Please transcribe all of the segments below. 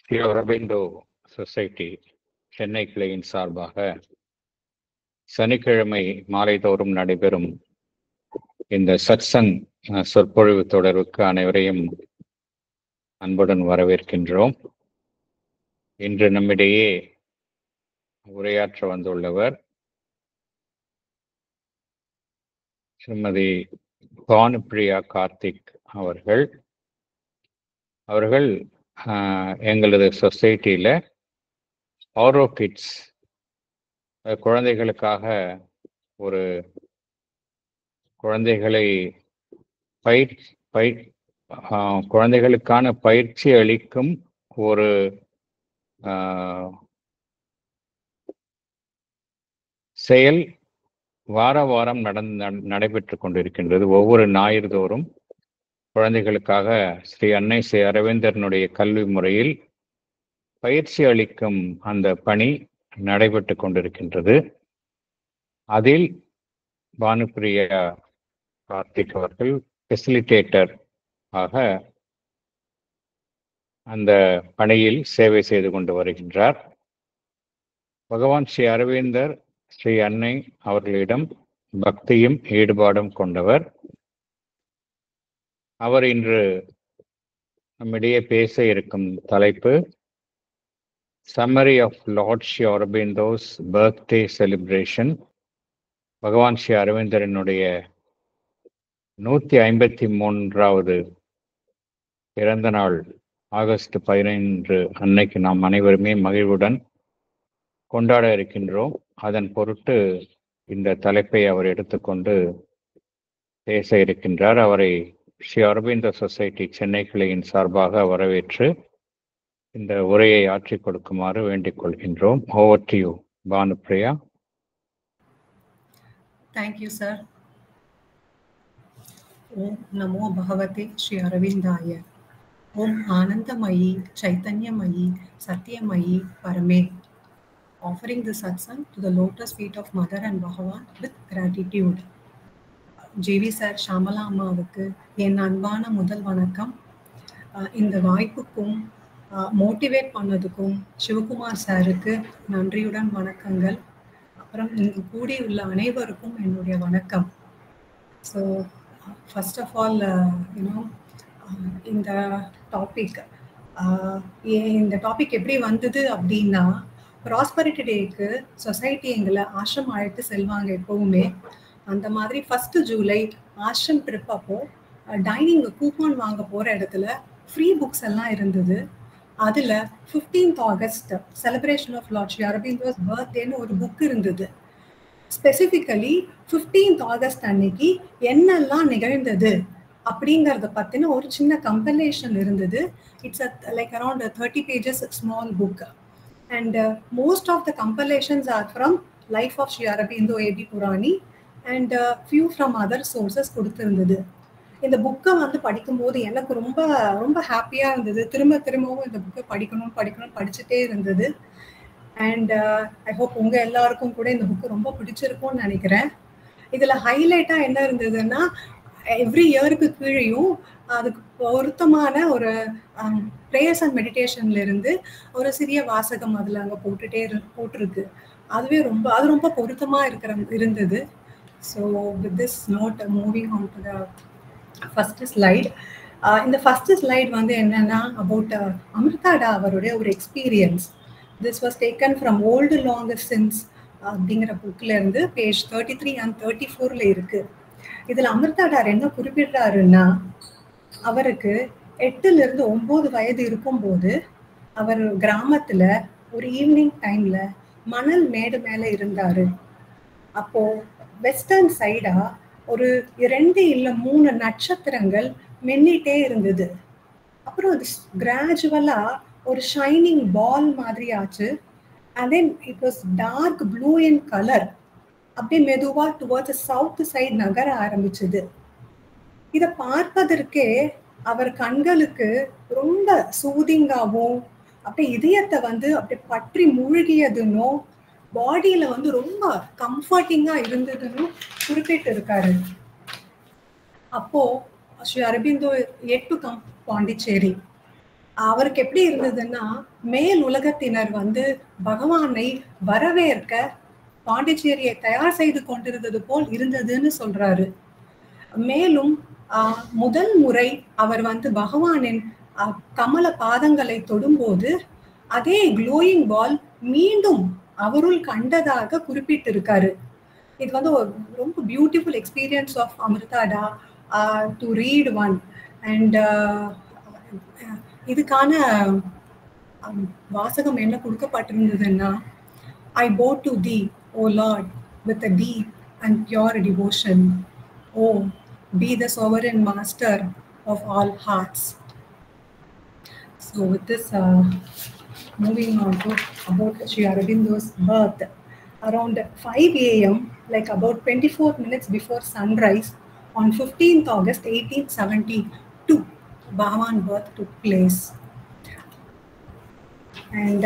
Sri Aurobindo society Chennai கிளையின் சார்பாக சனிக்கிழமை மாலைதோறும் நடைபெறும் இந்த சத்சங் சொற்பொழிவு தொடர்வுக்கு அனைவரையும் அன்புடன் வரவேற்கின்றோம். இன்று நம்மிடையே உரையாற்ற வந்துள்ளவர் ஸ்ரீமதி பானுப்பிரியா கார்த்திக் அவர்கள். எங்களது சொசைட்டியில் ஆரோ கிட்ஸ் குழந்தைகளுக்காக ஒரு குழந்தைகளுக்கான பயிற்சி அளிக்கும் ஒரு செயல் வாரம் நடைபெற்று கொண்டிருக்கின்றது. ஒவ்வொரு ஞாயிறு தோறும் குழந்தைகளுக்காக ஸ்ரீ அன்னை ஸ்ரீ அரவிந்தரனுடைய கல்வி முறையில் பயிற்சி அளிக்கும் அந்த பணி நடைபெற்று கொண்டிருக்கின்றது. அதில் பானுப்பிரியா கார்த்திக் அவர்கள் ஃபெசிலிட்டேட்டர் ஆக அந்த பணியில் சேவை செய்து கொண்டு வருகின்றார். பகவான் ஸ்ரீ அரவிந்தர் ஸ்ரீ அன்னை அவர்களிடம் பக்தியும் ஈடுபாடும் கொண்டவர். அவர் இன்று நம்மிடையே பேச இருக்கும் தலைப்பு summary of Lord Sri Aurobindo's birthday celebration. பகவான் ஸ்ரீ அரவிந்தரனுடைய 153வது பிறந்த நாள் ஆகஸ்ட் 15 அன்னைக்கு நாம் அனைவருமே மகிழ்வுடன் கொண்டாட இருக்கின்றோம். அதன் பொருட்டு இந்த தலைப்பை அவர் எடுத்துக்கொண்டு பேச இருக்கின்றார். அவரை ஸ்ரீ அரபிந்தோ சொசைட்டி சென்னை கிளையின் சார்பாக வரவேற்று இந்த உரையை ஆற்றிக் கொடுக்குமாறு வேண்டிக் கொள்கின்றோம். Over to you, Bhanupriya. Thank you, sir. Om Namo Bhagavate Shri Aravindaya. Om Anandamayi, Chaitanyamayi, Satyamayi, Parame. Offering the satsang to the lotus feet of Mother and Bhagavan with gratitude. G V sir, Shyamala அம்மாவுக்கு என் அன்பான முதல் வணக்கம். இந்த வாய்ப்புக்கும் motivate பண்ணதுக்கும் Sivakumar சாருக்கு நன்றியுடன் வணக்கங்கள். அப்புறம் இங்கு கூடியுள்ள அனைவருக்கும் என்னுடைய வணக்கம். ஸோ ஃபர்ஸ்ட் ஆஃப் ஆல் இந்த டாபிக் எப்படி வந்தது அப்படின்னா, ப்ராஸ்பரிட்டி டேக்கு சொசைட்டி எங்களை ஆசிரம் அழைத்து செல்வாங்க எப்பவுமே. அந்த மாதிரி 1 ஜூலை ஆசிரம் ட்ரிப் அப்போ டைனிங் கூப்பன் வாங்க போகிற இடத்துல ஃப்ரீ புக்ஸ் எல்லாம் இருந்தது. அதில் 15th August celebration of Lord Sri Aurobindo's பர்த்டேன்னு ஒரு புக் இருந்தது. ஸ்பெசிஃபிக்கலி 15th ஆகஸ்ட் அன்னைக்கு என்னெல்லாம் நிகழ்ந்தது அப்படிங்கிறத பற்றின ஒரு சின்ன கம்பைலேஷன் இருந்தது. It's like around 30 pages small book. And most of the compilations are from life of Sri Aurobindo AB Purani and few from other sources கொடுத்துருந்தது. இந்த புக்கை வந்து படிக்கும்போது எனக்கு ரொம்ப ரொம்ப ஹாப்பியாக இருந்தது. திரும்பவும் இந்த புக்கை படிக்கணும் படிச்சுட்டே இருந்தது. அண்ட் ஐ ஹோப் உங்கள் எல்லாருக்கும் கூட இந்த புக்கு ரொம்ப பிடிச்சிருக்கும்னு நினைக்கிறேன். இதில் ஹைலைட்டாக என்ன இருந்ததுன்னா, எவ்ரி இயருக்கு கீழேயும் அதுக்கு பொருத்தமான ஒரு ப்ரேயர்ஸ் அண்ட் மெடிடேஷன்லேருந்து ஒரு சிறிய வாசகம் அதில் அங்கே போட்டிருக்கு. அது ரொம்ப பொருத்தமாக இருந்தது. So with this note, moving on to the first slide. In the first slide வந்து என்னன்னா about அமிர்தாடா அவருடைய ஒரு experience. This was taken from Old Long Since அப்படிங்கிற புக்ல இருந்து பேஜ் 33 and 34ல இருக்கு. இதுல அமிர்தாடார் என்ன குறிப்பிடுறாருன்னா, அவருக்கு 8 to 9 வயது இருக்கும்போது அவர் கிராமத்துல ஒரு ஈவினிங் டைம்ல மணல் மேடு மேல இருந்தாரு. அப்போ வெஸ்டர்ன் சைடா ஒரு 2 இல்ல 3 நட்சத்திரங்கள் மின்னிட்டே இருந்தது. அப்புறம் அது கிராஜுவலா ஒரு ஷைனிங் பால் மாதிரி ஆச்சு. And then it was dark blue in colour. அப்படியே மெதுவா டுவர்ட்ஸ் சவுத் சைடு நகர ஆரம்பிச்சது. இதை பார்ப்பதற்கே அவர் கண்களுக்கு ரொம்ப சூதிங்காவும், அப்படியே இதயத்தை வந்து அப்படியே பற்றி மூழ்கியதுன்னும், பாடியில வந்து ரொம்ப கம்ஃபர்டிங்கா இருந்ததுன்னு குறிப்பிட்டு இருக்காரு. அப்போ Sri Aurobindo yet to come Pondicherry. அவருக்கு எப்படி இருந்ததுன்னா, மேல் உலகத்தினர் வந்து பகவானை வரவேற்க பாண்டிச்சேரியை தயார் செய்து கொண்டிருந்தது போல் இருந்ததுன்னு சொல்றாரு. மேலும் முதல் முறை அவர் வந்து பகவானின் கமல பாதங்களை தொடும்போது அதே க்ளோயிங் பால் மீண்டும் அவருள் கண்டதாக குறிப்பிட்டிருக்காரு. இது வந்து ஒரு ரொம்ப beautiful experience of Amritada to read one. And இதுக்கான வாசகம் என்ன கொடுக்கப்பட்டிருந்ததுன்னா, I bow to thee, O Lord, with a deep and pure devotion. Oh, be the sovereign master of all hearts. So with this, moving on to about Sri Aurobindo's birth, around 5 a.m., like about 24 minutes before sunrise, on 15th August 1872, Bhagavan birth took place. And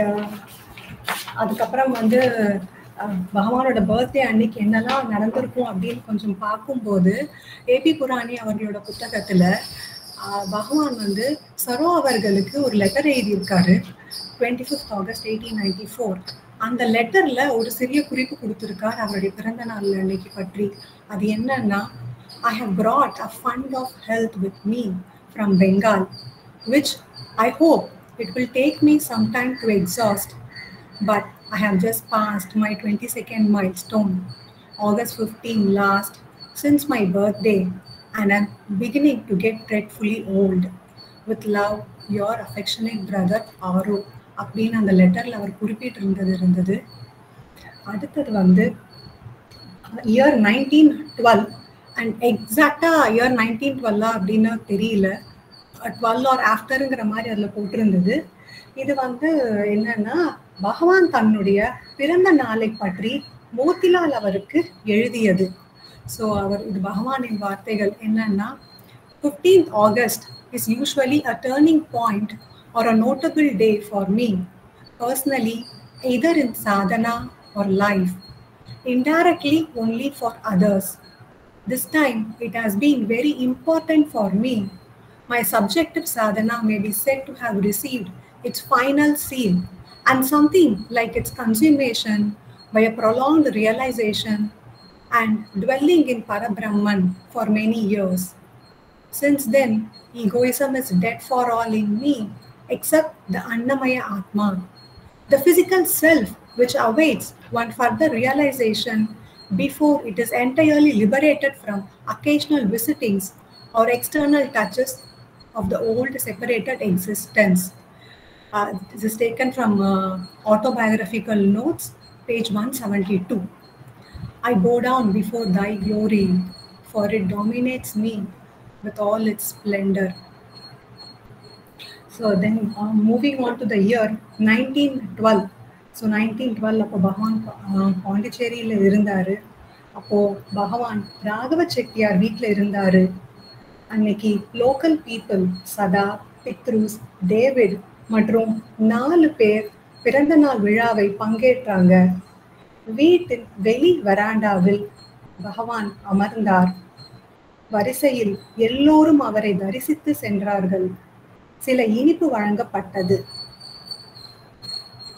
அதுக்கப்புறம் வந்து பகவானோட birthday அன்னைக்கு என்னெல்லாம் நடந்திருக்கும் அப்படின்னு கொஞ்சம் பார்க்கும்போது AB புராணி அவர்களோட புத்தகத்துல பகவான் வந்து சரோ அவர்களுக்கு ஒரு லெட்டர் எழுதியிருக்காரு 25th August 1894. அந்த லெட்டர்ல ஒரு சிறிய குறிப்பு கொடுத்திருக்கார் அவருடைய பிறந்த நாள் அன்னைக்கு பற்றி. அது என்னன்னா, I have brought a fund of health with me from Bengal, which I hope it will take me some time to exhaust, but I have just passed my 22nd milestone, August 15 last, since my birthday, and I'm beginning to get dreadfully old. With love, your affectionate brother Aru. அப்படின்னு அந்த லெட்டர்ல அவர் குறிப்பிட்டிருந்தது. அடுத்தது வந்து year 1912, and எக்ஸாக்டா year 1912 அப்படின்னு தெரியல, 12 R ஆஃப்டருங்கிற மாதிரி அதுல போட்டிருந்தது. இது வந்து என்னன்னா, பகவான் தன்னுடைய பிறந்த நாளை பற்றி மோத்திலால் அவருக்கு எழுதியது. ஸோ இது பகவானின் வார்த்தைகள் என்னன்னா, 15th August is usually a turning point or a notable day for me personally, either in sadhana or life, indirectly only for others. This time it has been very important for me. My subjective sadhana may be said to have received its final seal, and something like its consummation by a prolonged realization and dwelling in Parabrahman for many years. Since then, egoism is dead for all in me, except the Annamaya Atma, the physical self which awaits one further realization before it is entirely liberated from occasional visitings or external touches of the old separated existence. This is taken from Autobiographical Notes, page 172. I bow down before thy glory, for it dominates me with all its splendor. So then moving on to the year 1912. So 1912 அப்போ பகவான் பாண்டிச்சேரியில இருந்தாரு. அப்போ பகவான் ராகவ செட்டியார் வீட்டில் இருந்தாரு. அன்னைக்கு local people சதா, பித்ருஸ், டேவிட் மற்றும் 4 பேர் பிறந்த நாள் விழாவை பங்கேற்றாங்க. வீட்டின் வெளி வராண்டாவில் பகவான் அமர்ந்தார். வரிசையில் எல்லோரும் அவரை தரிசித்து சென்றார்கள். சில இனிப்பு வழங்கப்பட்டது.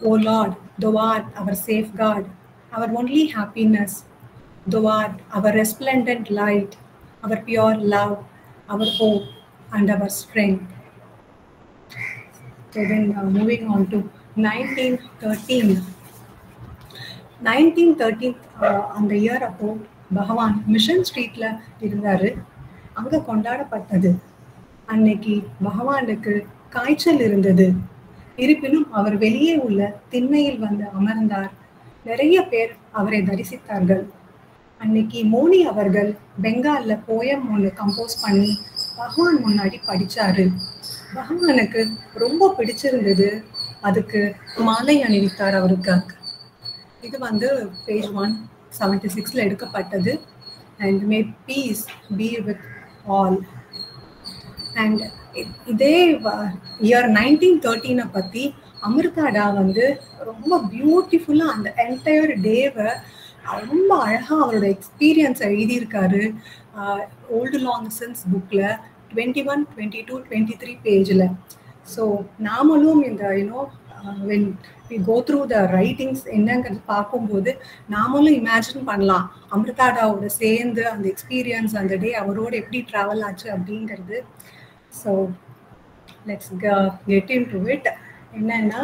O Lord, thou art our safeguard, our only happiness. Thou art our resplendent light, our pure love, our hope and our strength. So then moving on to 1913. 1913 அந்த இயர் அப்போ பகவான் மிஷன் ஸ்ட்ரீட்ல இருந்தாரு. அங்க கொண்டாடப்பட்டது. அன்னைக்கு பகவானுக்கு காய்ச்சல் இருந்தது. இருப்பினும் அவர் வெளியே உள்ள திண்ணையில் வந்து அமர்ந்தார். நிறைய பேர் அவரை தரிசித்தார்கள். அன்னைக்கு மோனி அவர்கள் பெங்கால்ல போயம் ஒன்று கம்போஸ் பண்ணி பகவான் முன்னாடி படிச்சாரு. பகவானுக்கு ரொம்ப பிடிச்சிருந்தது. அதுக்கு மாலை அணிவித்தார் அவருக்கு. இது வந்து பேஜ் 176ல எடுக்கப்பட்டது. And May piece be with all. And இதே இயர் 1913 பத்தி அமிர்தாடா வந்து ரொம்ப பியூட்டிஃபுல்லா அந்த என்டையர் டேவை ரொம்ப அழகா அவரோட எக்ஸ்பீரியன்ஸ் எழுதியிருக்காரு. ஓல்டு லாங் சின்ஸ் புக்ல 21, 22, 23 பேஜ்ல. ஸோ நாமளும் இந்த when we go through the writings என்னங்கிறது பார்க்கும்போது நாமளும் இமேஜின் பண்ணலாம் அமிர்தாடாவோட சேர்ந்து அந்த எக்ஸ்பீரியன்ஸ் அந்த டே அவரோட எப்படி ட்ராவல் ஆச்சு அப்படிங்கிறது. So let's get in to it. என்னன்னா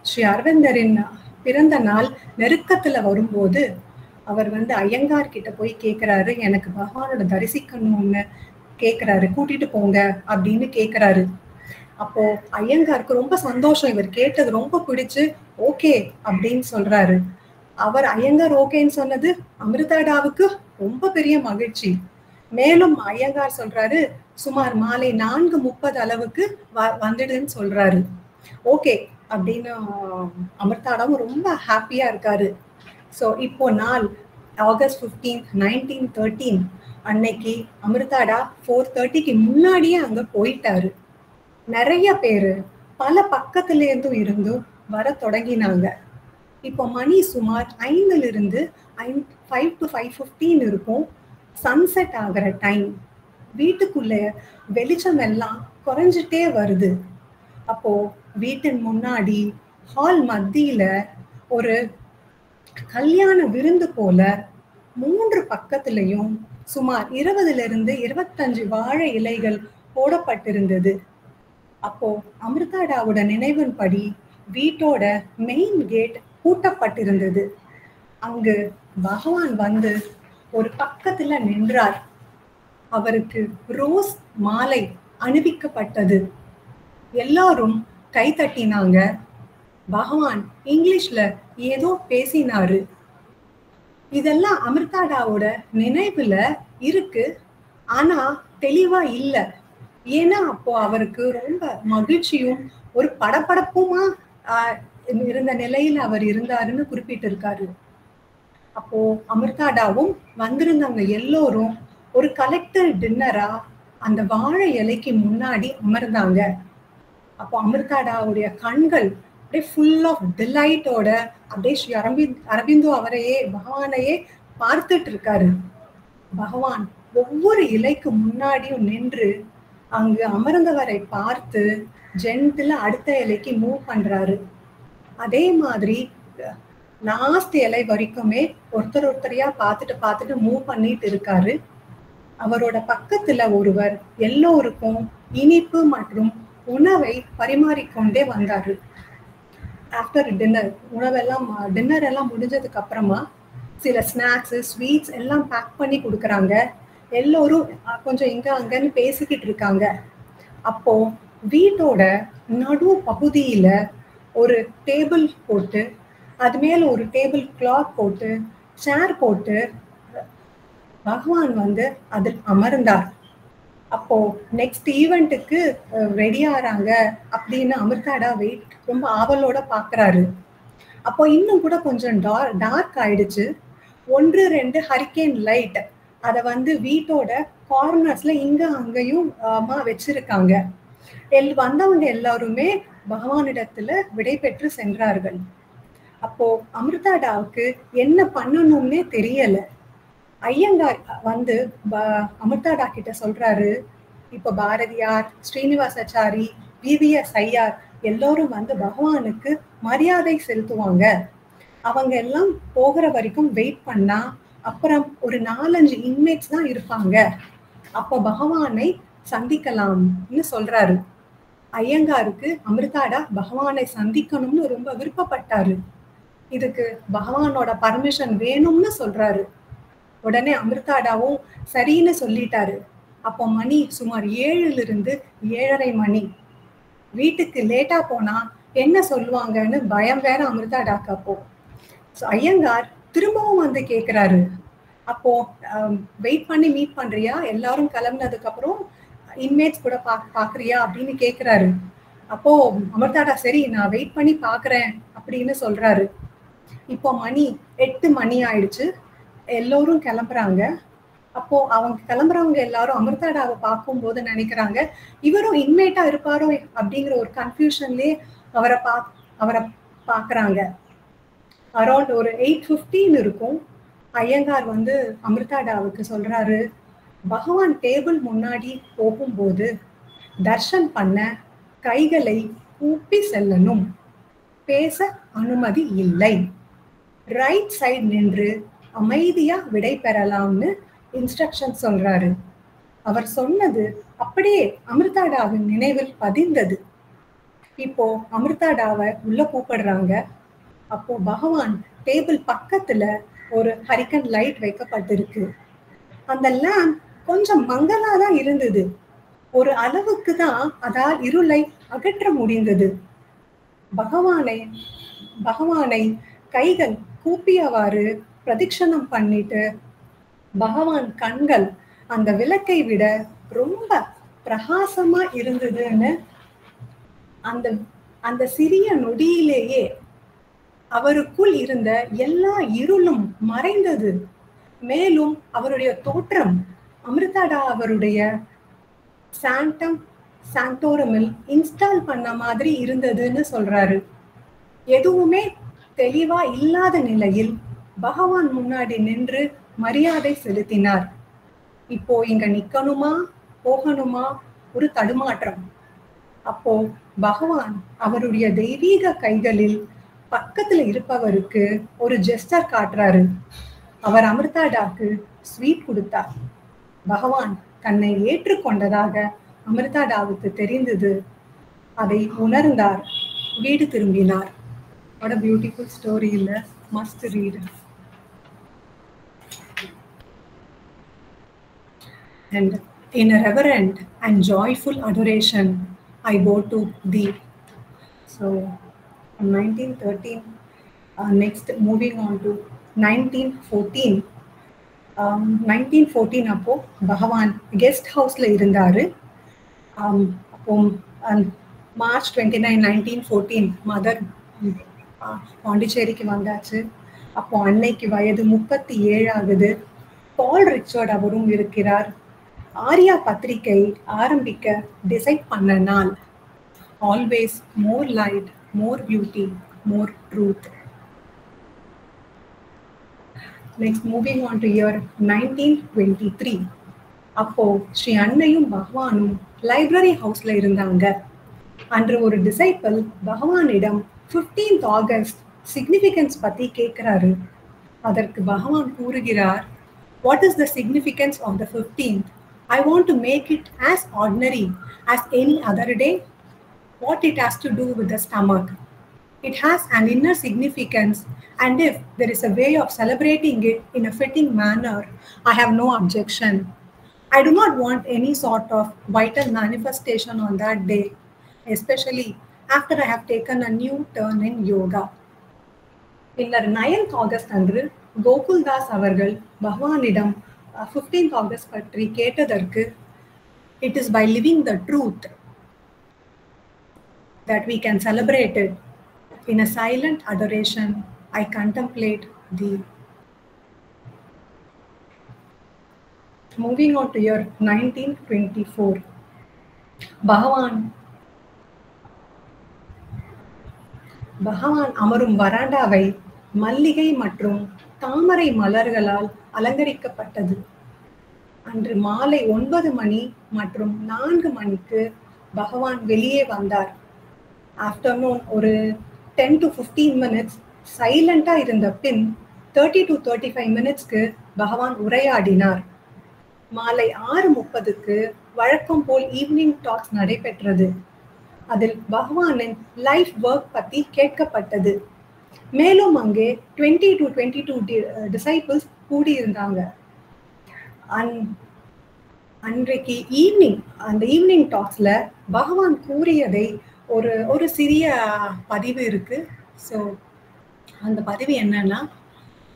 ஸ்ரீ அரவிந்தரின் பிறந்த நாள் நெருக்கத்துல வரும்போது அவர் ஐயங்கார் கிட்ட போய் கேட்கிறாரு, எனக்கு பகவானோட தரிசிக்கணும்னு கேட்கிறாரு, கூட்டிட்டு போங்க அப்படின்னு கேட்கிறாரு. அப்போ ஐயங்காருக்கு ரொம்ப சந்தோஷம், இவர் கேட்டது ரொம்ப பிடிச்சு ஓகே அப்படின்னு சொல்றாரு. அவர் ஐயங்கார் ஓகேன்னு சொன்னது அமிர்தாடாவுக்கு ரொம்ப பெரிய மகிழ்ச்சி. மேலும் ஐயங்கார் சொல்றாரு, சுமார் மாலை 4:30 அளவுக்கு வந்துடுன்னு சொல்றாரு. ஓகே அப்படின்னு அமிர்தாடாவும் ரொம்ப ஹாப்பியா இருக்காரு. ஸோ இப்போ நாள் August 15, 1913 அன்னைக்கு அமிர்தாடா 4:30க்கு முன்னாடியே அங்க போயிட்டாரு. நிறைய பேரு பல பக்கத்துல இருந்தும் வர தொடங்கினாங்க. இப்போ மணி சுமார் 5 to 5:15 இருக்கும். சன்செட் ஆகிற டைம். வீட்டுக்குள்ள வெளிச்சம் எல்லாம் குறைஞ்சிட்டே வருது. அப்போ வீட்டின் முன்னாடி ஹால் மத்தியில ஒரு கல்யாண விருந்து போல 3 பக்கத்திலையும் சுமார் 20 to 25 வாழை இலைகள் போடப்பட்டிருந்தது. அப்போ அமிர்தாடாவோட நினைவின்படி வீட்டோட மெயின் கேட் பூட்டப்பட்டிருந்தது. அங்கு பகவான் ஒரு பக்கத்துல நின்றார். அவருக்கு ரோஸ் மாலை அணிவிக்கப்பட்டது. எல்லாரும் கை தட்டினாங்க. பகவான் இங்கிலீஷ்ல ஏதோ பேசினாரு. இதெல்லாம் அமிர்தாடாவோட நினைவுல இருக்கு, ஆனா தெளிவா இல்ல. ஏன்னா அப்போ அவருக்கு ரொம்ப மகிழ்ச்சியும் ஒரு படபடப்புமா இருந்த நிலையில அவர் இருந்தாருன்னு குறிப்பிட்டு இருக்காரு. அப்போ அமிர்தாடாவும் வந்திருந்தவங்க எல்லோரும் ஒரு கலெக்டர் டின்னரா அந்த வாழை இலைக்கு முன்னாடி அமர்ந்தாங்க. அப்போ அமிர்தாடாவுடைய கண்கள் அப்படியே ஃபுல் ஆஃப் டிலைட்டோட அப்படியே ஸ்ரீ அரவிந்தோ அவரையே பகவானையே பார்த்துட்டு இருக்காரு. பகவான் ஒவ்வொரு இலைக்கு முன்னாடியும் நின்று அங்கு அமர்ந்தவரை பார்த்து ஜென்டிலா அடுத்த இலைக்கு மூவ் பண்றாரு. அதே மாதிரி லாஸ்ட் இலை வரைக்குமே ஒருத்தரையா பார்த்துட்டு மூவ் பண்ணிட்டு இருக்காரு. அவரோட பக்கத்துல ஒருவர் எல்லோருக்கும் இனிப்பு மற்றும் உணவை பரிமாறிக்கொண்டே வந்தாரு. ஆஃப்டர் டின்னர் டின்னர் எல்லாம் முடிஞ்சதுக்கு அப்புறமா சில ஸ்நாக்ஸ் ஸ்வீட்ஸ் எல்லாம் பேக் பண்ணி கொடுக்குறாங்க. எல்லோரும் கொஞ்சம் இங்க அங்கன்னு பேசிக்கிட்டு இருக்காங்க. அப்போ வீட்டோட நடு பகுதியில ஒரு டேபிள் போட்டு அது மேல ஒரு டேபிள் கிளாத் போட்டு சேர் போட்டு பகவான் அதில் அமர்ந்தார். அப்போ நெக்ஸ்ட் ஈவெண்ட்டுக்கு ரெடி ஆறாங்க அப்படின்னு அமிர்தாடா ரொம்ப ஆவலோட பாக்குறாரு. அப்போ இன்னும் கூட கொஞ்சம் டார்க் ஆயிடுச்சு. 1-2 ஹரிக்கேன் லைட் அதை வீட்டோட கார்னர்ஸ்ல இங்க அங்கேயும் வச்சிருக்காங்க. வந்தவங்க எல்லாருமே பகவானிடத்துல விடை பெற்று சென்றார்கள். அப்போ அமிர்தாடாவுக்கு என்ன பண்ணணும்னே தெரியல. ஐயங்கார் அமிர்தாடா கிட்ட சொல்றாரு, இப்ப பாரதியார், ஸ்ரீனிவாசாச்சாரி, விவிஎஸ் ஐயார் எல்லோரும் பகவானுக்கு மரியாதை செலுத்துவாங்க. அவங்க எல்லாம் போகிற வரைக்கும் வெயிட் பண்ணா அப்புறம் ஒரு 4-5 இன்மேட்ஸ் தான் இருப்பாங்க. அப்ப பகவானை சந்திக்கலாம்னு சொல்றாரு. ஐயங்காருக்கு அமிர்தாடா பகவானை சந்திக்கணும்னு ரொம்ப விருப்பப்பட்டாரு. இதுக்கு பகவானோட பர்மிஷன் வேணும்னு சொல்றாரு. உடனே அமிர்தாடாவும் சரின்னு சொல்லிட்டாரு. அப்போ மணி சுமார் 7 to 7:30 மணி. வீட்டுக்கு லேட்டா போனா என்ன சொல்லுவாங்கன்னு பயம் வேற அமிர்தாடாக்கு. அப்போ ஐயங்கார் திரும்பவும் கேக்குறாரு, அப்போ வெயிட் பண்ணி மீட் பண்றியா, எல்லாரும் கிளம்புனதுக்கு அப்புறம் இன்மேட்ஸ் கூட பாக்குறியா அப்படின்னு கேக்குறாரு. அப்போ அமிர்தாடா சரி நான் வெயிட் பண்ணி பாக்குறேன் அப்படின்னு சொல்றாரு. இப்போ மணி 8 மணி ஆயிடுச்சு. எல்லோரும் கிளம்புறாங்க. அப்போ அவங்க கிளம்புறவங்க எல்லாரும் அமிர்தாடாவை பார்க்கும்போது நினைக்கிறாங்க இவரும் இன்மேட்டா இருப்பாரோ அப்படிங்கிற ஒரு கன்ஃபியூஷன்லயே அவரை பாக்குறாங்க. அரௌண்ட் ஒரு 8:15 இருக்கும். ஐயங்கார் அமிர்தாடாவுக்கு சொல்றாரு, பகவான் டேபிள் முன்னாடி போகும்போது தர்ஷன் பண்ண கைகளை கூப்பி செல்லணும், பேச அனுமதி இல்லை, ரைட் சைடு நின்று அமைதியா விடை பெறலாம்னு இன்ஸ்ட்ரக்ஷன் சொல்றாரு. அவர் சொன்னது அப்படியே அமிர்தாடாவின் நினைவில் பதிந்தது. இப்போ அமிர்தாடாவை உள்ள கூப்பிடுறாங்க. அப்போ பகவான் டேபிள் பக்கத்துல ஒரு ஹரிக்கன் லைட் வைக்கப்பட்டிருக்கு. அந்த லேம்ப் கொஞ்சம் மங்கலாதான் இருந்தது. ஒரு அளவுக்கு தான் அதால் இருளை அகற்ற முடிந்தது. பகவானை கைகள் கூப்பியவாறு பிரதிக்ஷணம் பண்ணிட்டு பகவான் கண்கள் அந்த விளக்கை விட ரொம்ப பிரகாசமா இருந்ததுன்னு அந்த சிறிய நொடியிலேயே அவருக்குள் இருந்த எல்லா இருளும் மறைந்தது. மேலும் அவருடைய தோற்றம் அமிர்தாடா அவருடைய சாண்டோரமில் இன்ஸ்டால் பண்ண மாதிரி இருந்ததுன்னு சொல்றாரு. எதுவுமே தெளிவா இல்லாத நிலையில் பகவான் முன்னாடி நின்று மரியாதை செலுத்தினார். இப்போ இங்க நிக்கணுமா போகணுமா ஒரு தடுமாற்றம். அப்போ பகவான் அவருடைய தெய்வீக கைகளில் பக்கத்துல இருப்பவருக்கு ஒரு ஜெஸ்டர் காட்டுறாரு. அவர் அமிர்தாடாக்கு ஸ்வீட் கொடுத்தார். பகவான் தன்னை ஏற்றுக்கொண்டதாக அமிர்தாடாவுக்கு தெரிந்தது. அதை உணர்ந்தார். வீடு திரும்பினார். What a beautiful story, இல்ல? Must read. And in a reverent and joyful adoration, I bow to thee. So, from 1913, next moving on to 1914. 1914 அப்போ பகவான் கெஸ்ட் ஹவுஸ்ல இருந்தாரு. அப்போ March 29, 1914 மதர் பாண்டிச்சேரிக்கு வந்தாச்சு. அப்போ அன்னைக்கு வயது 37 ஆகுது. பால் ரிச்சர்ட் அவரும் இருக்கிறார். ஆர்யா பத்திரிகை ஆரம்பிக்க டிசைட் பண்ண நாள். Always more light, more beauty, more truth. Next moving on to year 1923. அப்போ ஸ்ரீ அன்னையும் பகவானும் லைப்ரரி ஹவுஸ்ல இருந்தாங்க. அன்று ஒரு டிசைபிள் பகவானிடம் 15th ஆகஸ்ட் சிக்னிஃபிகன்ஸ் பத்தி கேட்கிறாரு. அதற்கு பகவான் கூறுகிறார், what is the significance of the 15th? I want to make it as ordinary as any other day. What it has to do with the stomach? It has an inner significance, and if there is a way of celebrating it in a fitting manner, I have no objection. I do not want any sort of vital manifestation on that day, especially after I have taken a new turn in yoga. பின்னர் 9th August அன்று கோகுல்தாஸ் அவர்கள் பகவானிடம் 15th August பற்றி கேட்டதற்கு, it is by living the truth that we can celebrate it. In a silent adoration, I contemplate thee. Moving on to year 1924. பகவான் அமரும் வராண்டாவை மல்லிகை மற்றும் தாமரை மலர்களால் அலங்கரிக்கப்பட்டது. அன்று மாலை 9 மணி மற்றும் 4 மணிக்கு பகவான் வெளியே வந்தார். ஆஃப்டர்நூன் ஒரு 10 to 15 minutes சைலண்டா இருந்த பின் 30 to 35 minutesக்கு பகவான் உரையாடினார். மாலை 6:30க்கு வழக்கம் போல் ஈவினிங் டாக்ஸ் நடைபெற்றது. அதில் பகவானின் லைஃப் ஒர்க் பத்தி கேட்கப்பட்டது. மேலும் அங்கே 20 to 22 டிசைபிள்ஸ் கூடியிருந்தாங்க. அன்றைக்கு அந்த ஈவினிங் டாக்ஸ்ல பகவான் கூறியதை ஒரு சிறிய பதிவு இருக்கு. ஸோ அந்த பதிவு என்னன்னா,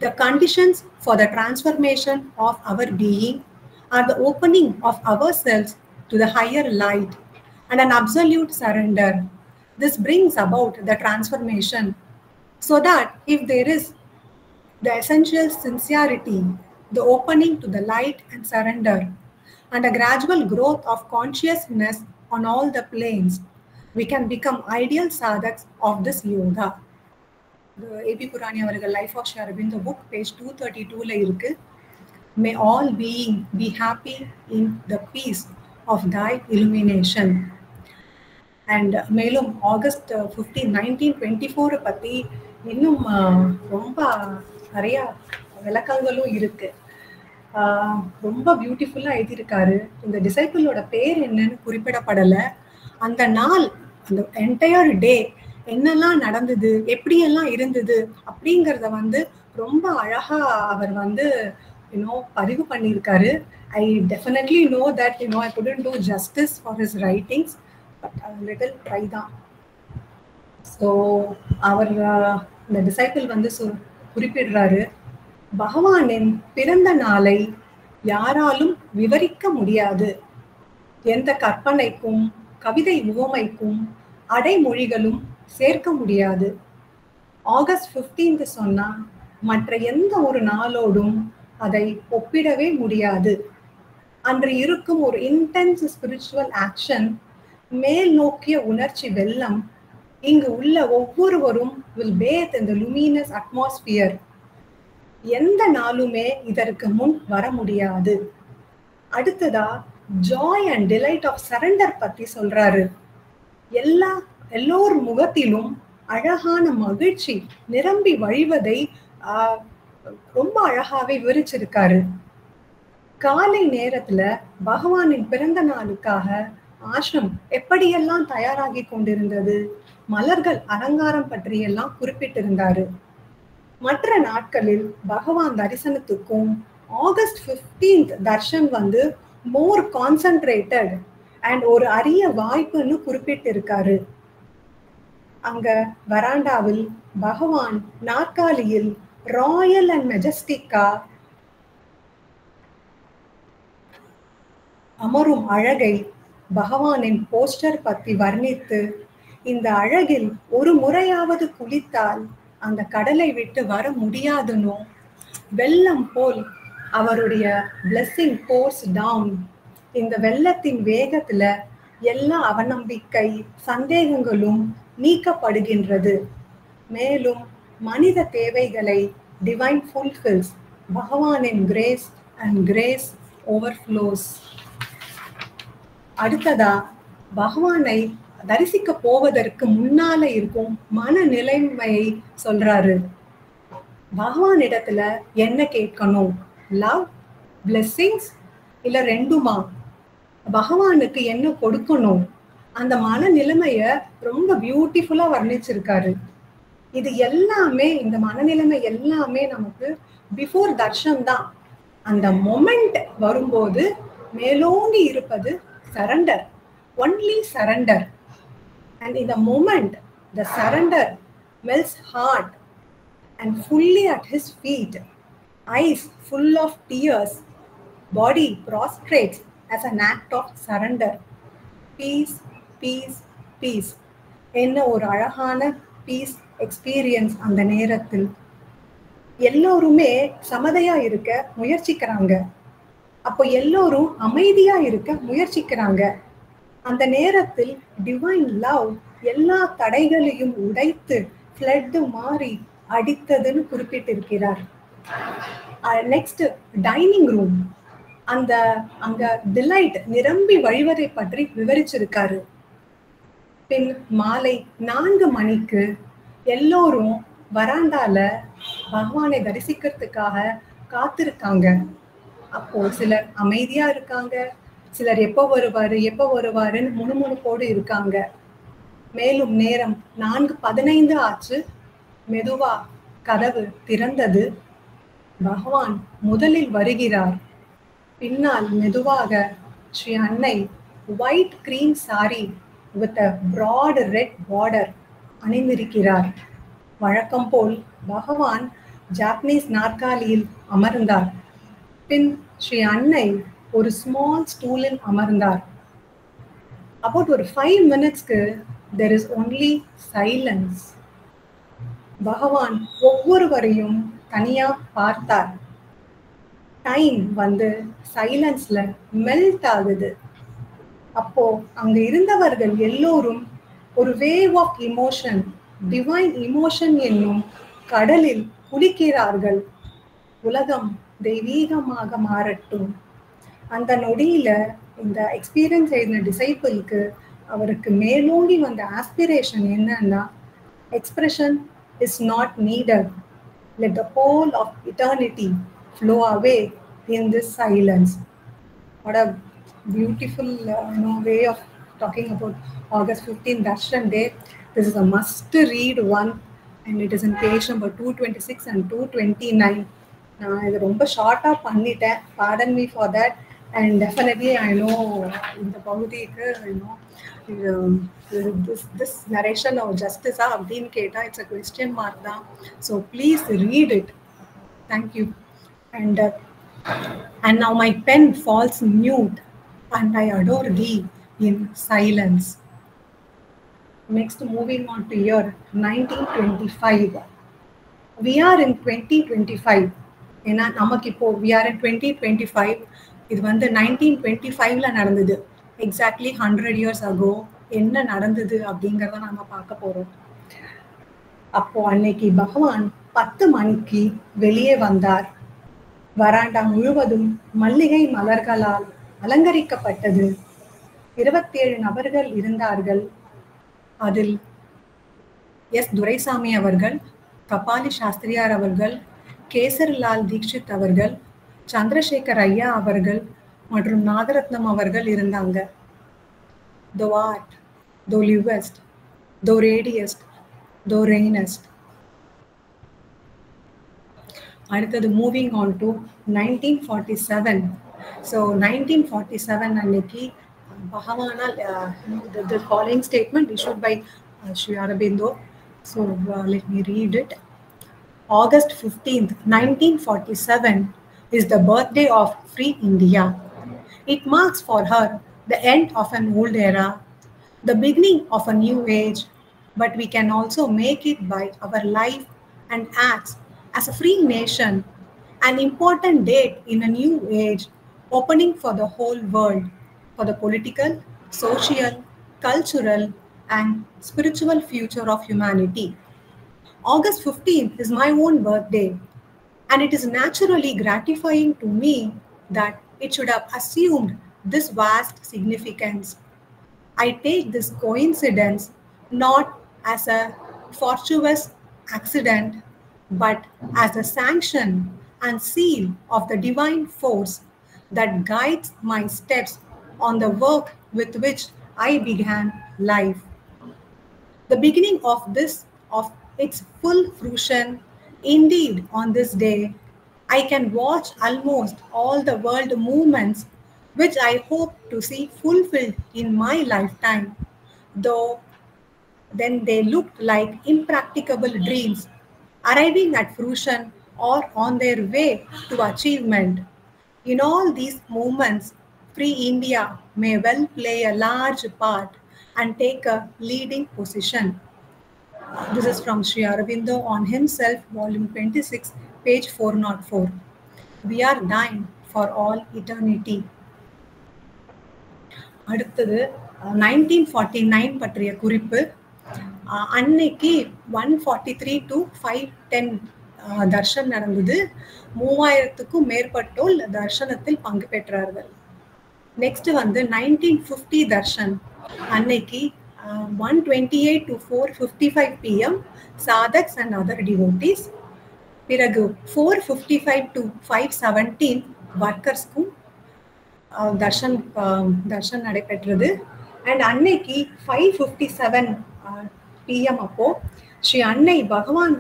the conditions for the transformation of our being are the opening of ourselves to the higher light and an absolute surrender. This brings about the transformation, so that if there is the essential sincerity, the opening to the light and surrender, and a gradual growth of consciousness on all the planes, we can become ideal sadhaks of this yoga. The A.P. Purani அவர்கள் life of Sri Aurobindo book page 232ல இருக்கு. May all being be happy in the peace of thy illumination. And மேலும் August 15, 1924 பத்தி இன்னும் ரொம்ப நிறைய விளக்கங்களும் இருக்கு. ரொம்ப பியூட்டிஃபுல்லா எழுதியிருக்காரு. இந்த டிசைபிளோட பேர் என்னன்னு குறிப்பிடப்படலை. அந்த நாள், அந்த என்டையர் டே என்னெல்லாம் நடந்தது, எப்படியெல்லாம் இருந்தது அப்படிங்கிறத வந்து ரொம்ப அழகா அவர் வந்து பதிவு பண்ணியிருக்காரு. I definitely know that I couldn't do justice for his writings, but a little try தான். ஸோ அவர் இந்த டிசைபிள் வந்து குறிப்பிடுறாரு, பகவானின் பிறந்த நாளை யாராலும் விவரிக்க முடியாது. எந்த கற்பனைக்கும் கவிதை உவமைக்கும் அடைமொழிகளும் சேர்க்க முடியாது. ஆகஸ்ட் 15 சொன்னா மற்ற எந்த ஒரு நாளோடும் அதை ஒப்பிடவே முடியாது. அன்று இருக்கும் ஒரு இன்டென்ஸ் ஸ்பிரிச்சுவல் ஆக்ஷன், மேல் நோக்கிய உணர்ச்சி வெள்ளம், இங்கு உள்ள ஒவ்வொருவரும் will bathe in the luminous atmosphere. எந்த நாளுமே இதற்கு முன் வர முடியாது. அடுத்ததா joy and delight of surrender பத்தி சொல்றாரு. எல்லோர் முகத்திலும் அழகான மகிழ்ச்சி நிரம்பி வழிவதை ரொம்ப அழகாவே விவரிச்சிருக்காரு. காலை நேரத்துல பகவானின் பிறந்த நாளுக்காக ஆசிரம் எப்படியெல்லாம் தயாராகி கொண்டிருந்தது, மலர்கள் அலங்காரம் பற்றியெல்லாம் குறிப்பிட்டிருந்தாரு. மற்ற நாட்களில் பகவான் தரிசனத்துக்கும் ஆகஸ்ட் 15 தர்ஷன் வந்து மோர் கான்சென்ட்ரேட்டட் அண்ட் ஒரு அரிய வாய்ப்புன்னு குறிப்பிட்டிருக்காரு. அங்க வராண்டாவில் பகவான் நாற்காலியில் ராயல் அண்ட் மெஜஸ்டிக்கா அமரும் அழகை பகவானின் போஸ்டர் பத்தி வர்ணித்து, இந்த அழகில் ஒரு முறையாவது குளித்தால் அந்த கடலை விட்டு வர முடியாதுன்னு, வெள்ளம் போல் அவருடைய blessing pours down. இந்த வெள்ளத்தின் வேகத்துல எல்லா அவநம்பிக்கை சந்தேகங்களும் நீக்கப்படுகின்றது. மேலும் மனித தேவைகளை டிவைன் ஃபுல்ஃபில்ஸ். பகவானின் கிரேஸ் அண்ட் கிரேஸ் ஓவர்ஃப்ளோஸ். அடுத்ததா பகவானை தரிசிக்க போவதற்கு முன்னால இருக்கும் மனநிலைமையை சொல்றாரு. பகவானிடத்துல என்ன கேட்கணும்? லவ், பிளெஸிங்ஸ், இல்ல ரெண்டுமா? பகவானுக்கு என்ன கொடுக்கணும்? அந்த மனநிலைமைய ரொம்ப பியூட்டிஃபுல்லா வர்ணிச்சிருக்காரு. இது எல்லாமே, இந்த மனநிலைமை எல்லாமே நமக்கு பிஃபோர் தர்ஷன் தான். அந்த மொமெண்ட் வரும்போது மேலோங்கி இருப்பது surrender, only surrender. And in the moment, the surrender melts heart and fully at his feet, eyes full of tears, body prostrates as an act of surrender. Peace, peace, peace. என்ன ஒரு அழகான piece experience. அந்த நேரத்தில் எல்லோருமே சமதையா இருக்க முயற்சிக்கிறாங்க. அப்போ எல்லோரும் அமைதியா இருக்க முயற்சிக்கிறாங்க. அந்த நேரத்தில் டிவைன் லவ் எல்லா தடைகளையும் உடைத்து ஃப்ளட் மாறி அடித்ததுன்னு குறிப்பிட்டிருக்கிறார். நெக்ஸ்ட் டைனிங் ரூம், அங்க டிலைட் நிரம்பி வழிவதை பற்றி விவரிச்சிருக்காரு. பின் மாலை 4 மணிக்கு எல்லோரும் வராண்டால பகவானை தரிசிக்கிறதுக்காக காத்திருக்காங்க. அப்போ சிலர் அமைதியா இருக்காங்க, சிலர் எப்போ வருவாருன்னு முணுமுணுப்போடு இருக்காங்க. மேலும் நேரம் 4:15 ஆச்சு. மெதுவா கதவு திறந்தது. பகவான் முதலில் வருகிறார். பின்னால் மெதுவாக ஸ்ரீ அன்னை white cream sorry with a broad red border அணிந்திருக்கிறார். வழக்கம் போல் பகவான் ஜாப்பனீஸ் நாற்காலியில் அமர்ந்தார். பின் ஸ்ரீ அன்னை ஒரு ஸ்மால் ஸ்டூலில் அமர்ந்தார். about ஒரு 5 மினிட்ஸ்க்கு there is only silence. பகவான் ஒவ்வொருவரையும் தனியா பார்த்தார். டைம் வந்து சைலன்ஸ்ல மெல்ட் ஆகுது. அப்போ அங்க இருந்தவர்கள் எல்லோரும் ஒரு wave of emotion, divine emotion என்னும் கடலில் குளிக்கிறார்கள். உலகம் தெய்வீகமாக மாறட்டும். அந்த நொடியில இந்த எக்ஸ்பீரியன்ஸ் எழுதின டிசைபிளுக்கு அவருக்கு மேலோங்கி வந்த ஆஸ்பிரேஷன் என்னன்னா, expression is not needed, let the whole of eternity flow away in this silence. What a beautiful way of talking about August 15 Darshan Day. This is a must read one, and it is in page number 226 and 229. நான் இது ரொம்ப ஷார்ட்டாக பண்ணிட்டேன், pardon me for that, and definitely I know இந்த பகுதிக்கு this narration of justice அப்படின்னு கேட்டா it's a question mark தான். So please read it. Thank you. And now my pen falls mute and I adore thee in silence. Next, moving on to year 1925. We are in 2025. ஏன்னா நமக்கு இப்போ we are in 2025. இது வந்து 1925ல நடந்தது. Exactly 100 years ago என்ன நடந்தது அப்படிங்கிறத நம்ம பார்க்க போறோம். அப்போ அன்னைக்கு பகவான் 10 மணிக்கு வெளியே வந்தார். வராண்டா முழுவதும் மல்லிகை மலர்களால் அலங்கரிக்கப்பட்டது. 27 நபர்கள் இருந்தார்கள். அதில் எஸ் துரைசாமி அவர்கள், கபாலி சாஸ்திரியார் அவர்கள், கேசர்லால் தீக்ஷித் அவர்கள், சந்திரசேகர் ஐயா அவர்கள் மற்றும் நாகரத்னம் அவர்கள் இருந்தாங்க. Thou art, thou livest, thou radiest, thou reignest. அடுத்தது மூவிங் ஆன் டு 1947. ஸோ 1947 அன்னைக்கு பகவானால் the calling statement issued by Sri Aurobindo. So let me read it. August 15th, 1947 is the birthday of Free India. It marks for her the end of an old era, the beginning of a new age, but we can also make it by our life and acts as a free nation, an important date in a new age, opening for the whole world, for the political, social, cultural, and spiritual future of humanity. August 15th is my own birthday, and it is naturally gratifying to me that it should have assumed this vast significance. I take this coincidence not as a fortuitous accident, but as a sanction and seal of the divine force that guides my steps on the work with which I began life. The beginning of its full fruition, indeed, on this day, I can watch almost all the world movements which I hope to see fulfilled in my lifetime, though then they looked like impracticable dreams, arriving at fruition or on their way to achievement. In all these movements, Free India may well play a large part and take a leading position. This is from Sri Aurobindo on himself, volume 26, page 404. We are dying for all eternity. அடுத்தது 1949 பற்றிய குறிப்பு. அன்னைக்கு 143 to 510 Darshan நடந்தது. 3000க்கும் மேற்பட்டோர் தர்ஷனத்தில் பங்கு பெற்றார்கள். Next வந்து 1950 தர்ஷன். அன்னைக்கு 128 to 4:55 PM sadhaks and other devotees. பிறகு 4:55 to 5:17 workersக்கும் தர்ஷன் நடைபெற்றது. அண்ட் அன்னைக்கு 5:57 PM அப்போ ஸ்ரீ அன்னை பகவான்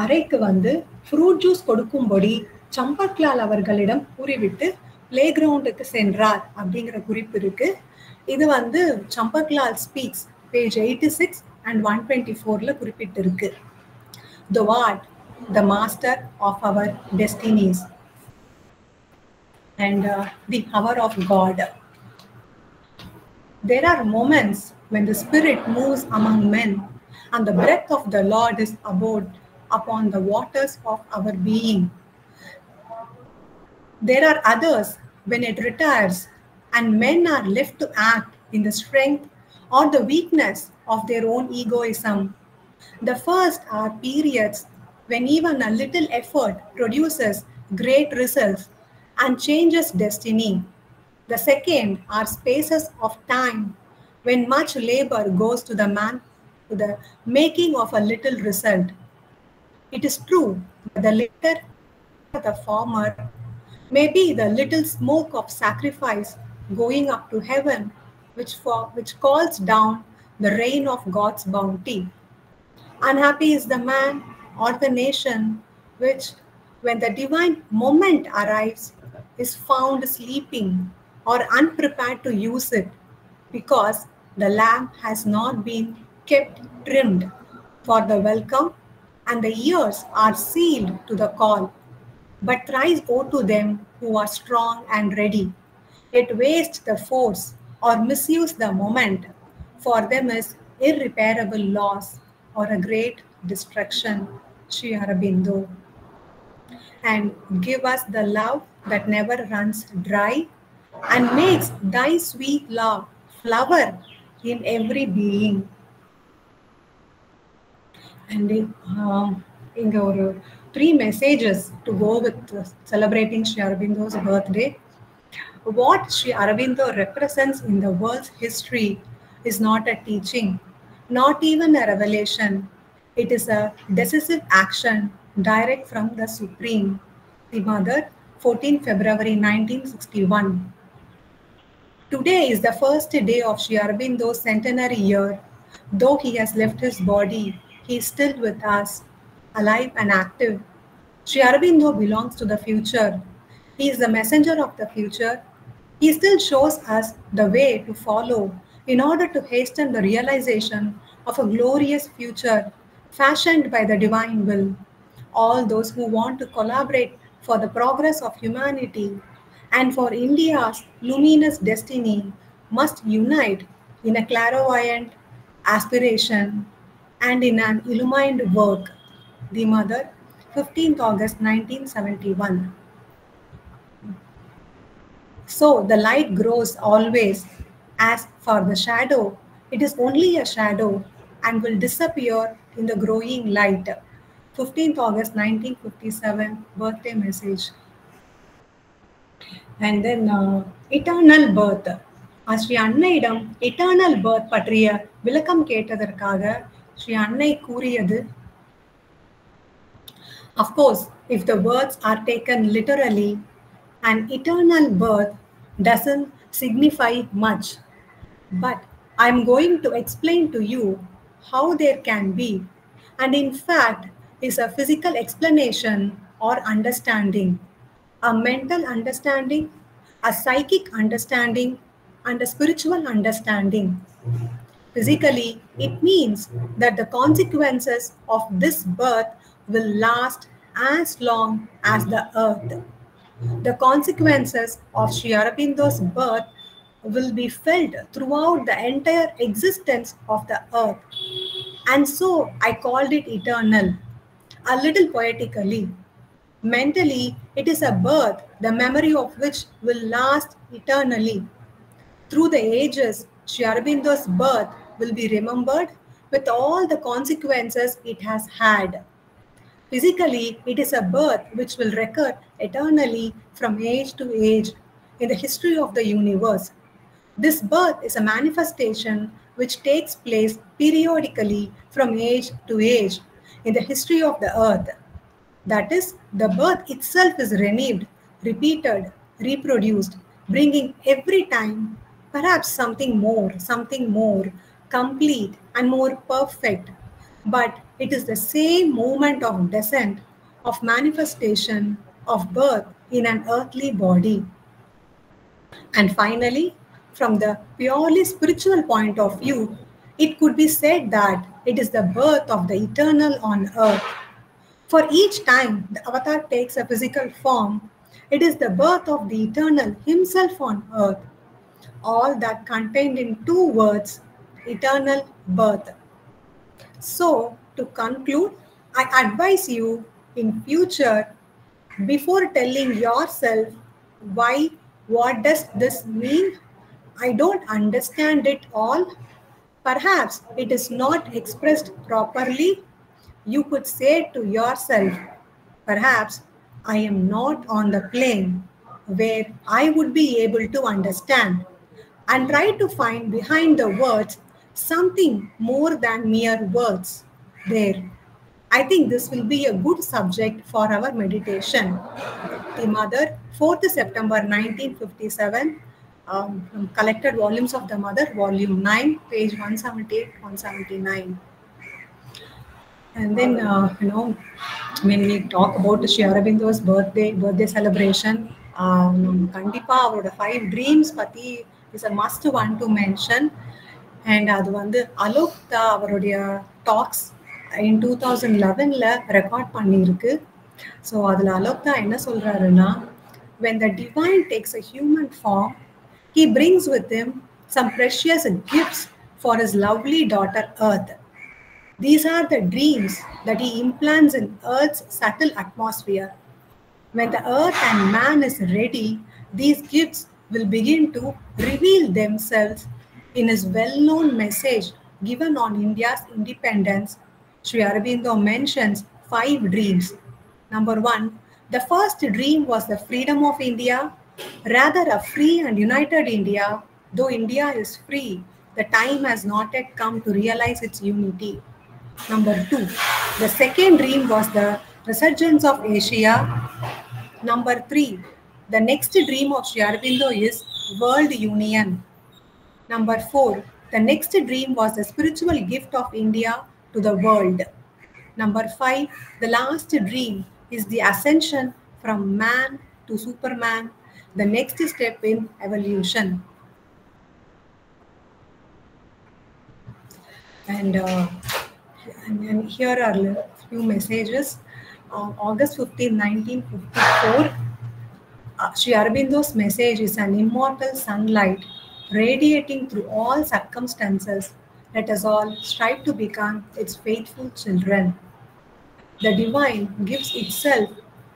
அறைக்கு வந்து ஃப்ரூட் ஜூஸ் கொடுக்கும்படி சம்பத்லால் அவர்களிடம் கூறிவிட்டு பிளே கிரவுண்டுக்கு சென்றார் அப்படிங்கிற குறிப்பு இருக்கு. இது வந்து சம்பத்லால் ஸ்பீக்ஸ் பேஜ் 86 and 124ல குறிப்பிட்டிருக்கு. The Word, the master of our destinies, and the hour of God. There are moments when the spirit moves among men and the breath of the Lord is abode upon the waters of our being. There are others when it retires and men are left to act in the strength or the weakness of their own egoism. The first are periods when even a little effort produces great results and changes destiny. The second are spaces of time when much labor goes to the making of a little result. It is true that the latter, the former, may be the little smoke of sacrifice going up to heaven, which calls down the rain of God's bounty. Unhappy is the man or the nation which, when the divine moment arrives, is found sleeping or unprepared to use it, because the lamp has not been kept trimmed for the welcome and the ears are sealed to the call. But thrice woe to them who are strong and ready, yet waste the force or misuse the moment. For them is irreparable loss or a great destruction. Sri Aurobindo. And give us the love that never runs dry and makes thy sweet love flower in every being. And in our 3 messages to go with celebrating Sri Aurobindo's birthday. What Sri Aurobindo represents in the world's history is not a teaching, not even a revelation. It is a decisive action direct from the Supreme, the Mother, 14 February 1961. Today is the first day of Sri Aurobindo's centenary year. Though he has left his body, he is still with us, alive and active. Sri Aurobindo belongs to the future. He is the messenger of the future. He still shows us the way to follow in order to hasten the realization of a glorious future fashioned by the divine will. All those who want to collaborate for the progress of humanity and for India's luminous destiny must unite in a clairvoyant aspiration and in an illumined work. The Mother, 15th August 1971. So the light grows always. As for the shadow, it is only a shadow and will disappear in the growing light. 15th August 1957, birthday message. And then eternal birth. Sri அன்னையிடம் eternal birth பற்றிய விளக்கம் கேட்டதற்காக ஸ்ரீ அன்னை கூறியது, of course, if the words are taken literally, an eternal birth doesn't signify much. But I'm going to explain to you how there can be, and in fact is a physical explanation or understanding, a mental understanding, a psychic understanding, and a spiritual understanding. Physically, it means that the consequences of this birth will last as long as the earth. The consequences of Sri Aurobindo's birth will be felt throughout the entire existence of the earth. And so I called it eternal, a little poetically. Mentally, it is a birth, the memory of which will last eternally. Through the ages, Sri Aurobindo's birth will be remembered with all the consequences it has had. Physically, it is a birth which will recur eternally from age to age in the history of the universe. This birth is a manifestation which takes place periodically from age to age in the history of the earth. That is, the birth itself is renewed, repeated, reproduced, bringing every time perhaps something more complete and more perfect. But it is the same moment of descent, of manifestation, of birth in an earthly body. And finally, from the purely spiritual point of view, it could be said that it is the birth of the eternal on earth. For each time the avatar takes a physical form, it is the birth of the eternal himself on earth. All that contained in 2 words, eternal birth. So, to conclude, I advise you in future, before telling yourself, why, what does this mean? I don't understand it all. Perhaps it is not expressed properly. You could say to yourself, perhaps I am not on the plane where I would be able to understand. and try to find behind the words something more than mere words there. I think this will be a good subject for our meditation. The Mother, 4th September 1957, from Collected Volumes of the Mother, Volume 9, page 178, 179. And then, when we talk about Sri Aurobindo's birthday celebration, Kandipa, our 5 dreams pati is a must one to mention. And அது வந்து அலோக் தா அவருடைய tax இன் 2011ல record பண்ணியிருக்கு. So அதில் அலோக் தா என்ன சொல்றாருன்னா, when the divine takes a human form, he brings with him some precious gifts for his lovely daughter Earth. These are the dreams that he implants in Earth's subtle atmosphere. When the earth and man is ready, these gifts will begin to reveal themselves in his well-known message given on India's independence. Sri Aurobindo mentions 5 dreams. Number 1, the first dream was the freedom of India, rather a free and united India. Though India is free, the time has not yet come to realize its unity. Number 2, the second dream was the resurgence of Asia. Number 3, the next dream of Sri Aurobindo is world union. Number 4, the next dream was the spiritual gift of India to the world. Number 5, the last dream is the ascension from man to Superman, the next step in evolution. And here are a few messages. August 15, 1954, Sri Aurobindo's message is an immortal sunlight radiating through all circumstances. Let us all strive to become its faithful children. The divine gives itself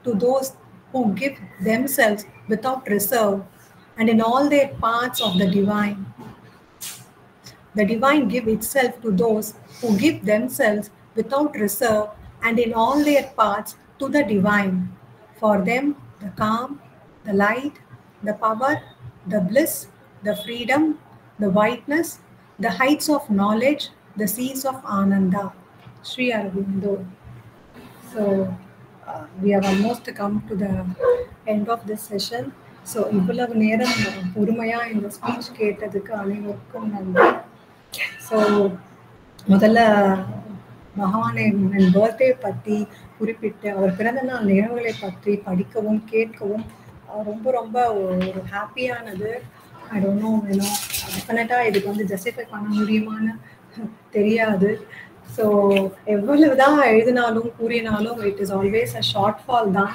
to those who give themselves without reserve, and in all their parts of the divine. The divine give itself to those who give themselves without reserve, and in all their parts to the divine. For them, the calm, the light, the power, the bliss, the freedom, the whiteness, the heights of knowledge, the seas of Ananda. Sri Aurobindo. So, we have almost come to the end of this session. So, இவ்வளவு நேரம் பொறுமையா இந்த speech கேட்டதுக்கு அனைவருக்கும் நன்றி. So முதல்ல பகவானின் birthday பற்றி குறிப்பிட்டு அவர் பிறந்தநாள் நிகழ்வுகளை பற்றி படிக்கவும் கேட்கவும் ரொம்ப ரொம்ப ஒரு ஹாப்பியானது. ஐ டோன்ட் நோ, டெஃபினட்டாக இதுக்கு வந்து ஜஸ்டிஃபை பண்ண முடியுமான்னு தெரியாது. ஸோ எவ்வளவு தான் எழுதினாலும் கூறினாலும் it is always a shortfall தான்.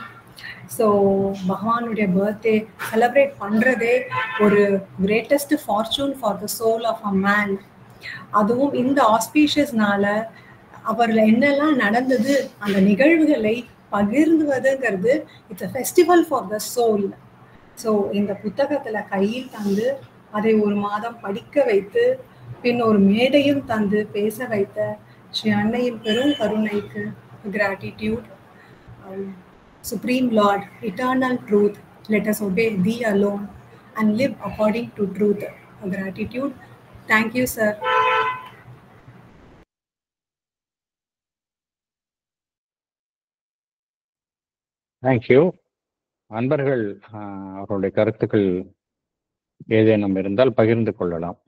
ஸோ பகவானுடைய பர்த்டே செலிப்ரேட் பண்ணுறதே ஒரு greatest fortune for the soul of a man. அதுவும் இந்த ஆஸ்பீஷியஸ்னால அவர்ல என்னெல்லாம் நடந்தது அந்த நிகழ்வுகளை பகிர்ந்துவதுங்கிறது it's a festival for the soul. So இந்த புத்தகத்துல கையில் தந்து அதை ஒரு மாதம் படிக்க வைத்து பின் ஒரு மேடையும் தந்து பேச வைத்த ஸ்ரீ அன்னையின் பெரும் கருணைக்கு gratitude. Supreme Lord, eternal truth, let us obey Thee alone and live according to truth. Gratitude. Thank you, sir. Thank you. அன்பர்கள் அவருடைய கருத்துக்கள் ஏதேனும் இருந்தால் பகிர்ந்து கொள்ளலாம்.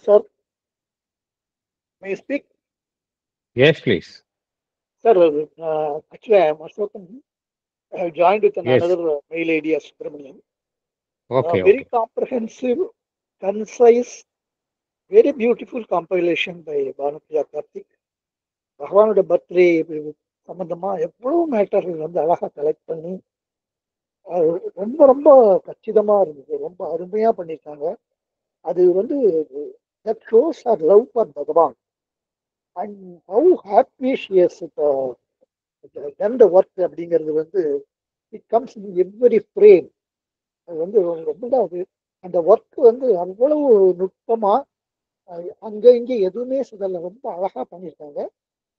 Sir, may I speak? Yes, please. Sir, actually, I am Ashwakan. I have joined with another mail ID as Subramanian. Okay. Very comprehensive, concise, very beautiful compilation by Bhanupriya Karthik. பகவானோட birthday சம்பந்தமா எவ்வளவு மேட்டர்கள் வந்து அழகா collect பண்ணி ரொம்ப ரொம்ப கச்சிதமா இருந்தது. ரொம்ப அருமையா பண்ணியிருக்காங்க. அது வந்து that shows her love for Bhagavan and how happy she has done the work அப்படிங்கிறது வந்து it comes in every frame. அது வந்து ரொம்ப அந்த ஒர்க் வந்து அவ்வளவு நுட்பமா அங்க இங்க எதுவுமே சிதறல, ரொம்ப அழகா பண்ணியிருக்காங்க.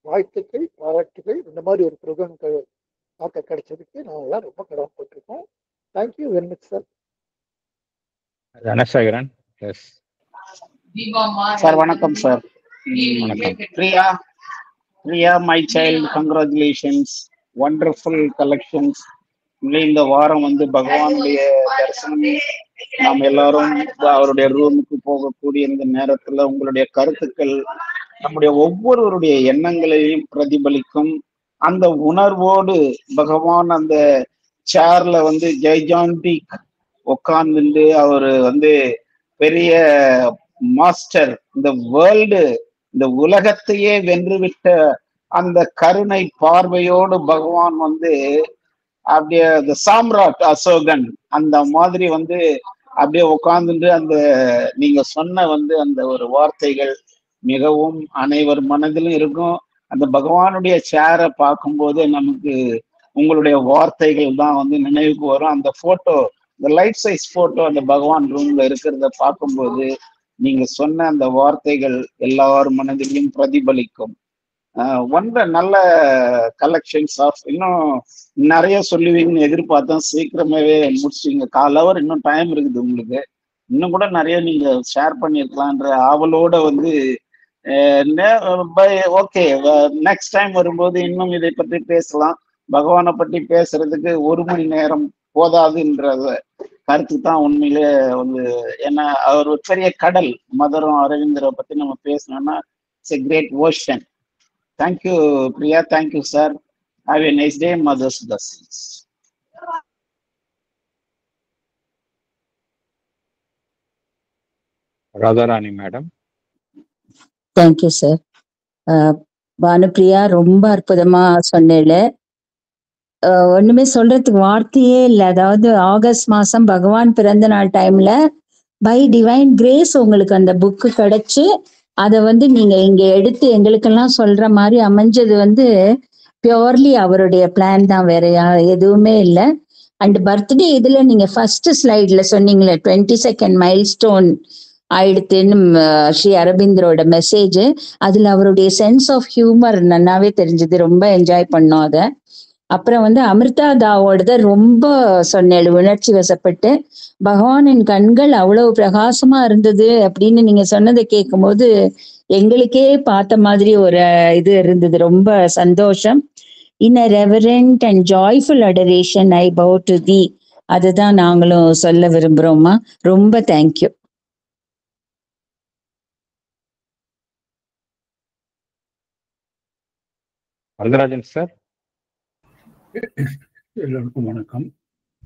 வாழ்த்துக்கள், பாராட்டுகள். இந்த மாதிரி ஒரு ப்ரோக்ராம் பார்க்க கிடைச்சதுக்கு நான் எல்லாம் ரொம்ப கடமைப்பட்டிருக்கோம். Thank you very much sir. Dhanasekaran. Yes sir, வணக்கம் சார். வணக்கம். Priya my child, congratulations, wonderful collections. இந்த வாரம் வந்து பகவானுடைய தரிசனம், நாம் எல்லாரும் அவருடைய ரூமுக்கு போகக்கூடிய இந்த நேரத்துல உங்களுடைய கருத்துக்கள் நம்முடைய ஒவ்வொருவருடைய எண்ணங்களையும் பிரதிபலிக்கும். அந்த உணர்வோடு பகவான் அந்த சேர்ல வந்து ஜெய்ஜாண்டிக் உட்கார்ந்து அவரு வந்து பெரிய மாஸ்டர், இந்த வேர்ல்டு, இந்த உலகத்தையே வென்றுவிட்ட அந்த கருணை பார்வையோடு பகவான் வந்து அப்படியே அந்த சாம்ராட் அசோகன் அந்த மாதிரி வந்து அப்படியே உட்கார்ந்துட்டு அந்த நீங்க சொன்ன வந்து அந்த ஒரு வார்த்தைகள் மிகவும் அனைவர் மனதிலும் இருக்கும். அந்த பகவானுடைய சேரை பார்க்கும்போது நமக்கு உங்களுடைய வார்த்தைகள் தான் வந்து நினைவுக்கு வரும். அந்த போட்டோ, இந்த லைஃப் சைஸ் போட்டோ அந்த பகவான் ரூம்ல இருக்கிறத பார்க்கும்போது நீங்க சொன்ன அந்த வார்த்தைகள் எல்லார் மனதிலையும் பிரதிபலிக்கும். ஒன்ற நல்ல கலெக்ஷன்ஸ் ஆஃப், இன்னும் நிறைய சொல்லுவீங்கன்னு எதிர்பார்த்தேன், சீக்கிரமாவே முடிச்சிட்டீங்க. 1/4 hour இன்னும் டைம் இருக்குது உங்களுக்கு, இன்னும் கூட நிறைய நீங்க ஷேர் பண்ணிருக்கலான்ற ஆவலோட வந்து ஓகே, நெக்ஸ்ட் டைம் வரும்போது இன்னும் இதை பற்றி பேசலாம். பகவானை பற்றி பேசுறதுக்கு 1 மணி நேரம் போதாதுன்ற கருத்து தான் உண்மையிலே வந்து, ஏன்னா அவர் ஒரு பெரிய கடல். மதரும் அரவிந்தரை பத்தி நம்ம பேசணும்னா it's a great ocean. Thank you Priya, thank you sir. Have a nice day. Mother's blessings. Radharani madam. Thank you sir. Bhanupriya, ரொம்ப அற்புதமா சொன்னேல. ஒண்ணுமே சொல்றதுக்கு வார்த்தையே இல்லை. அதாவது ஆகஸ்ட் மாசம் பகவான் பிறந்த நாள் டைம்ல பை டிவைன் கிரேஸ் உங்களுக்கு அந்த புக்கு கிடைச்சு அதை வந்து நீங்க இங்க எடுத்து எங்களுக்கெல்லாம் சொல்ற மாதிரி அமைஞ்சது வந்து பியோர்லி அவருடைய பிளான் தான், வேற எதுவுமே இல்லை. அண்ட் பர்த்டே இதுல நீங்க ஃபர்ஸ்ட் ஸ்லைட்ல சொன்னீங்களே 22nd மைல்ஸ்டோன் ஆயிடுத்துன்னு ஸ்ரீ அரவிந்தரோட மெசேஜ், அதுல அவருடைய சென்ஸ் ஆஃப் ஹியூமர் நன்னாவே தெரிஞ்சது. ரொம்ப என்ஜாய் பண்ணோம் அதை. அப்புறம் வந்து அமிர்தா தாவோட ரொம்ப சொன்னேன், உணர்ச்சி வசப்பட்டு. பகவானின் கண்கள் அவ்வளவு பிரகாசமா இருந்தது அப்படின்னு நீங்க சொன்னதை கேட்கும்போது எங்களுக்கே பார்த்த மாதிரி ஒரு இது இருந்தது. ரொம்ப சந்தோஷம். In a reverent and joyful adoration I bow to thee, அதுதான் நாங்களும் சொல்ல விரும்புறோம்மா. ரொம்ப தேங்க்யூ. வரதராஜன் சார். எல்லோருக்கும் வணக்கம்.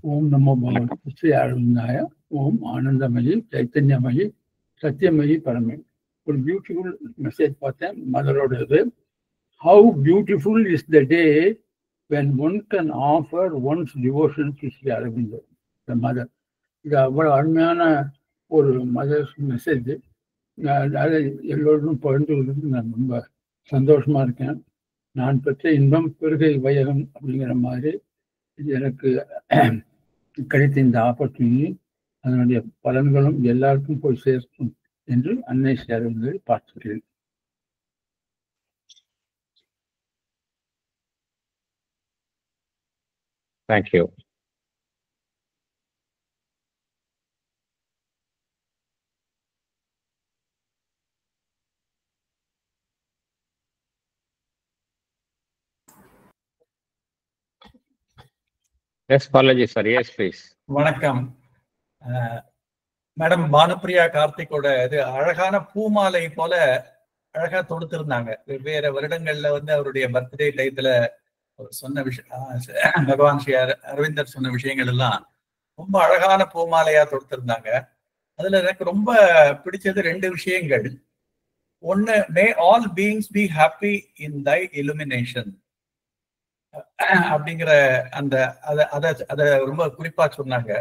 ஓம் நமோ பகவதி ஸ்ரீ அரவிந்தாய. ஓம் ஆனந்தமயி சைத்தன்யமயி சத்தியமயி பரமே. ஒரு பியூட்டிஃபுல் மெசேஜ் பார்த்தேன் மதரோட இது. How beautiful is the day when one can offer one's devotion to Sri Aravindar the mother. இது அவ்வளோ அருமையான ஒரு மதர் மெசேஜ். அதை எல்லோரும் பகிர்ந்து கொள்வது நான் ரொம்ப சந்தோஷமா இருக்கேன். நான் பெற்ற இன்பம் பெருகை வையகம் அப்படிங்கிற மாதிரி எனக்கு கிடைத்த இந்த ஆப்பர்ச்சுனிட்டி, அதனுடைய பலன்களும் எல்லாருக்கும் போய் சேர்க்கும் என்று அன்னை சேர்ந்து பார்த்துக்கிறேன். Thank you. S Balaji sir. Yes please. வணக்கம் மேடம். பானுப்பிரியா கார்த்திகோட இது அழகான பூமாலை போல அழகா தொடுத்திருந்தாங்க. வெவ்வேறு வருடங்கள்ல வந்து அவருடைய பர்த்டே டைத்துல சொன்ன விஷயம், பகவான் ஸ்ரீ அரவிந்தர் சொன்ன விஷயங்கள் எல்லாம் ரொம்ப அழகான பூமாலையா தொடுத்திருந்தாங்க. அதுல எனக்கு ரொம்ப பிடிச்சது 2 விஷயங்கள். ஒன்னு, may all beings be happy in thy illumination அப்படிங்கிற அந்த அத ரொம்ப குறிப்பா சொன்னாங்க.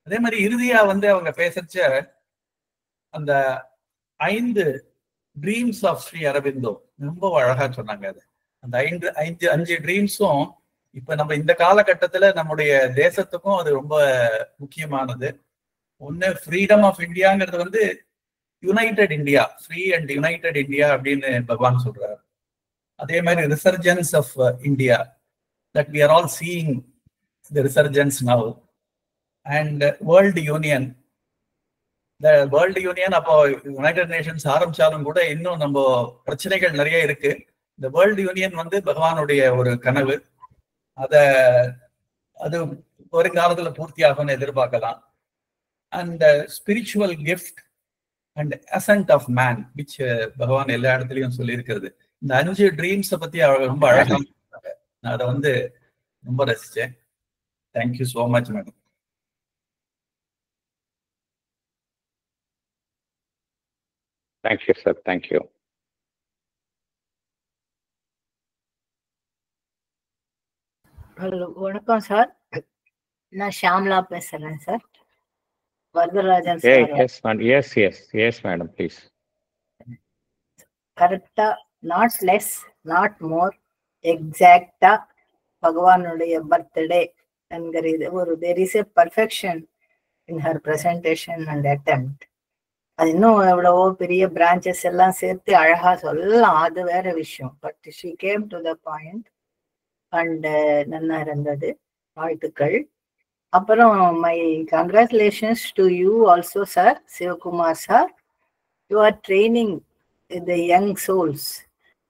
அதே மாதிரி இறுதியா வந்து அவங்க பேசச்ச அந்த 5 ட்ரீம்ஸ் ஆஃப் ஸ்ரீ அரவிந்தோ ரொம்ப அழகா சொன்னாங்க. அது அந்த 5 ட்ரீம்ஸும் இப்ப நம்ம இந்த காலகட்டத்துல நம்முடைய தேசத்துக்கும் அது ரொம்ப முக்கியமானது. ஒன்னு ஃப்ரீடம் ஆஃப் இந்தியாங்கிறது வந்து united India, free and united India அப்படின்னு பகவான் சொல்றாரு. அதே மாதிரி resurgence of India, that we are all seeing the resurgence now. And world union, இந்த வேர்ல்டு யூனியன் அப்போ யுனைடெட் நேஷன்ஸ் ஆரம்பிச்சாலும் கூட இன்னும் நம்ம பிரச்சனைகள் நிறைய இருக்கு. இந்த வேர்ல்டு யூனியன் வந்து பகவானுடைய ஒரு கனவு. அது வருங்காலத்துல பூர்த்தியாகும்னு எதிர்பார்க்கலாம். And spiritual gift and ascent of man, which பகவான் எல்லா இடத்துலயும் சொல்லி இருக்கிறது. இந்த 5 ட்ரீம்ஸை பத்தி ரொம்ப அழகா நான் அதை வந்து ரொம்ப ரசிச்சேன். Thank you so much madam. Thank you sir, thank you. Hello, வணக்கம் சார். நான் ஷாம்லா பேசுறேன் sir. Varadarajan sir. Yes madam, please. கரெக்டா, நாட் லெஸ் நாட் மோர், எக்ஸாக்டா பகவானுடைய பர்த்டே என்கிறது ஒரு there is a perfection in her presentation and attempt. அது இன்னும் எவ்வளவோ பெரிய பிரான்ச்சஸ் எல்லாம் சேர்த்து அழகா சொல்லலாம், அது வேற விஷயம். But she came to the point and நல்லா இருந்தது. வாழ்த்துக்கள். அப்புறம் my congratulations to you also sir, Sivakumar sir. You are training the young souls,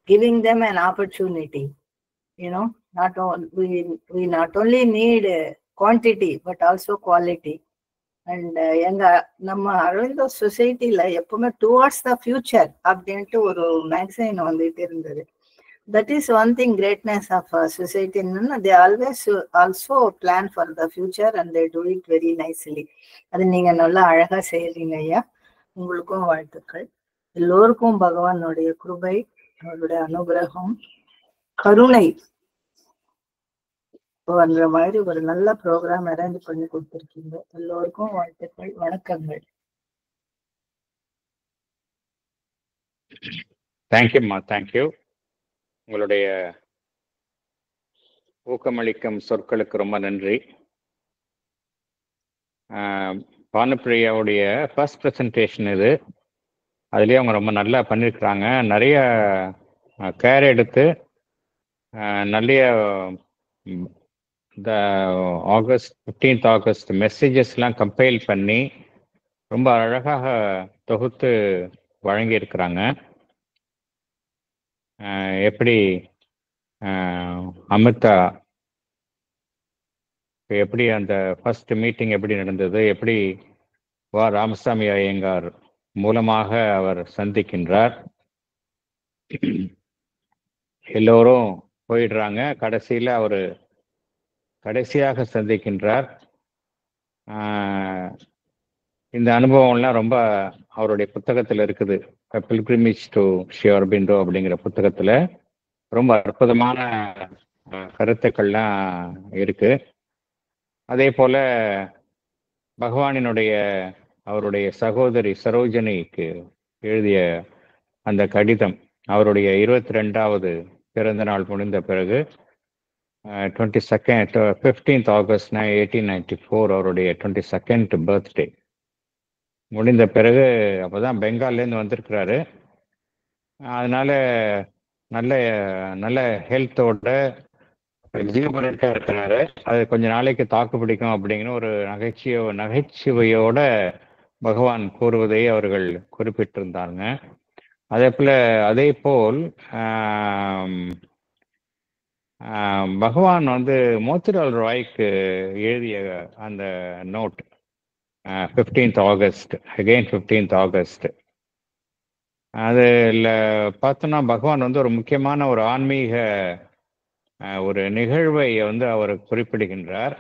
giving them an opportunity. You know, we not only need quantity but also quality. And எங்க நம்ம அரவிந்தோ சொசைட்டில எப்பவுமே towards the future அப்படின்ட்டு ஒரு மேக்சின் வந்துட்டு இருந்தது. That is one thing greatness of society. They always also plan for the future and they do it very nicely. அது நீங்க நல்லா அழகா செய்யறீங்க ஐயா. உங்களுக்கும் வாழ்த்துக்கள். எல்லோருக்கும் பகவானுடைய கிருபை, அவருடைய அனுகிரகம், கருணை வந்த மாதிரி ஒரு நல்ல ப்ரோக்ராம் அரேஞ்ச் பண்ணி கொடுத்துருக்கீங்க. எல்லோருக்கும் வாழ்த்துக்கள், வணக்கங்கள். தேங்க்யூம்மா, தேங்க்யூ. உங்களுடைய ஊக்கமளிக்கும் சொற்களுக்கு ரொம்ப நன்றி. பானுப்பிரியாவுடைய ஃபர்ஸ்ட் ப்ரெசன்டேஷன் இது. அதுலேயே அவங்க ரொம்ப நல்லா பண்ணியிருக்கிறாங்க. நிறைய கேர் எடுத்து நிறைய இந்த ஆகஸ்ட் 15th ஆகஸ்ட் மெசேஜஸ்லாம் கம்பைல் பண்ணி ரொம்ப அழகாக தொகுத்து வழங்கியிருக்கிறாங்க. எப்படி அமிர்தா எப்படி அந்த ஃபர்ஸ்ட் மீட்டிங் எப்படி நடந்தது, எப்படி ராமசாமி ஐயங்கார் மூலமாக அவர் சந்திக்கின்றார், எல்லோரும் போயிடுறாங்க, கடைசியில் அவர் கடைசியாக சந்திக்கின்றார். இந்த அனுபவம்லாம் ரொம்ப அவருடைய புத்தகத்தில் இருக்குது. பில்கிரிமேஜ் டு ஸ்ரீ அரபிந்தோ அப்படிங்கிற புத்தகத்தில் ரொம்ப அற்புதமான கருத்துக்கள்லாம் இருக்கு. அதே போல பகவானினுடைய அவருடைய சகோதரி சரோஜனிக்கு எழுதிய அந்த கடிதம், அவருடைய 22வது பிறந்த நாள் முடிந்த பிறகு 15th ஆகஸ்ட் 1894 அவருடைய 22nd பர்த்டே முடிந்த பிறகு அப்போதான் பெங்கால்லேருந்து வந்திருக்கிறாரு. அதனால நல்ல நல்ல ஹெல்த்தோட எக்ஸிபரண்ட்டாக இருக்கிறாரு. அது கொஞ்ச நாளைக்கு தாக்கு பிடிக்கும் அப்படிங்கிற ஒரு நகைச்சுவையோட பகவான் கூறுவதை அவர்கள் குறிப்பிட்டிருந்தாங்க. அதே போல் பகவான் வந்து மோத்திலால் ராய்க்கு எழுதிய அந்த note 15th August, again 15th August, அதில் பார்த்தோன்னா பகவான் வந்து ஒரு முக்கியமான ஒரு ஆன்மீக ஒரு நிகழ்வை வந்து அவர் குறிப்பிடுகின்றார்.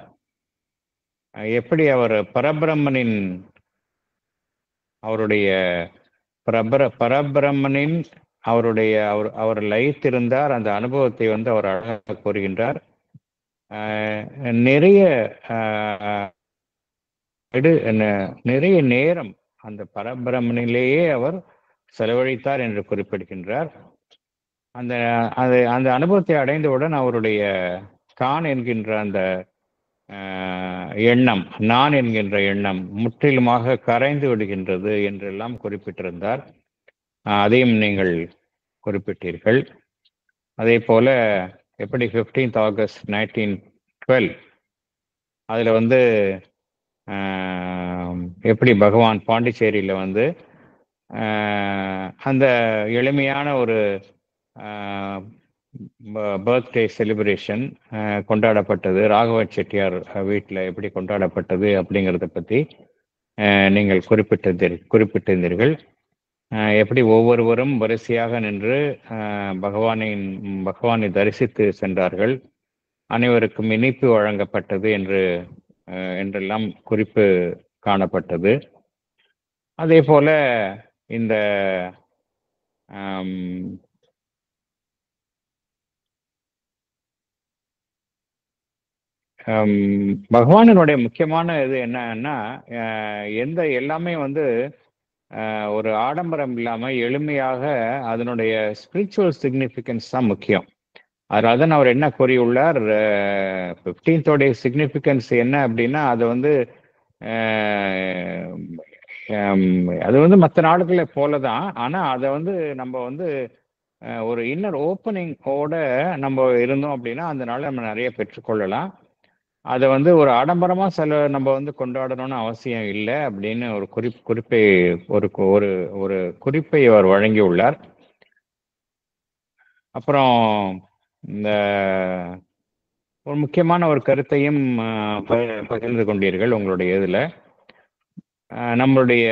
எப்படி அவர் பரபிரம்மனின் அவருடைய பரபிரம்மனின் அவருடைய அவர் லயித்திருந்தார், அந்த அனுபவத்தை வந்து அவர் அழகாக கூறுகின்றார். நிறைய நேரம் அந்த பரபிரம்மனிலேயே அவர் செலவழித்தார் என்று குறிப்பிடுகின்றார். அந்த அனுபவத்தை அடைந்தவுடன் அவருடைய தான் என்கின்ற அந்த எண்ணம், நான் என்கின்ற எண்ணம் முற்றிலுமாக கரைந்து விடுகின்றது என்றெல்லாம் குறிப்பிட்டிருந்தார். அதையும் நீங்கள் குறிப்பிட்டீர்கள். அதே போல எப்படி 15th August 1912 அதில் வந்து எப்படி பகவான் பாண்டிச்சேரியில் வந்து அந்த எளிமையான ஒரு பர்த்டே செலிப்ரேஷன் கொண்டாடப்பட்டது, ராகவ செட்டியார் வீட்டில் எப்படி கொண்டாடப்பட்டது அப்படிங்கிறத பற்றி நீங்கள் குறிப்பிட்டிருந்தீர்கள். எப்படி ஒவ்வொருவரும் வரிசையாக நின்று பகவானை தரிசித்து சென்றார்கள், அனைவருக்கும் இனிப்பு வழங்கப்பட்டது என்றெல்லாம் குறிப்பு காணப்பட்டது. அதே போல இந்த பகவானினுடைய முக்கியமான இது என்னன்னா, எல்லாமே வந்து ஒரு ஆடம்பரம் இல்லாமல் எளிமையாக அதனுடைய ஸ்பிரிச்சுவல் சிக்னிஃபிகன்ஸ் தான் முக்கியம். அதனால தான் அவர் என்ன கூறியுள்ளார், 15th சிக்னிஃபிகன்ஸ் என்ன அப்படின்னா, அது வந்து அது வந்து மற்ற நாடுகளை போல தான். ஆனால் அதை வந்து நம்ம வந்து ஒரு இன்னர் ஓப்பனிங்கோட நம்ம இருந்தோம் அப்படின்னா அந்த நாளை நம்ம நிறைய பெற்றுக்கொள்ளலாம். அதை வந்து ஒரு ஆடம்பரமாக நம்ம வந்து கொண்டாடணும்னு அவசியம் இல்லை அப்படின்னு ஒரு குறிப்பை அவர் வழங்கியுள்ளார். அப்புறம் இந்த ஒரு முக்கியமான ஒரு கருத்தையும் பகிர்ந்து கொண்டீர்கள் உங்களுடைய இதில். நம்மளுடைய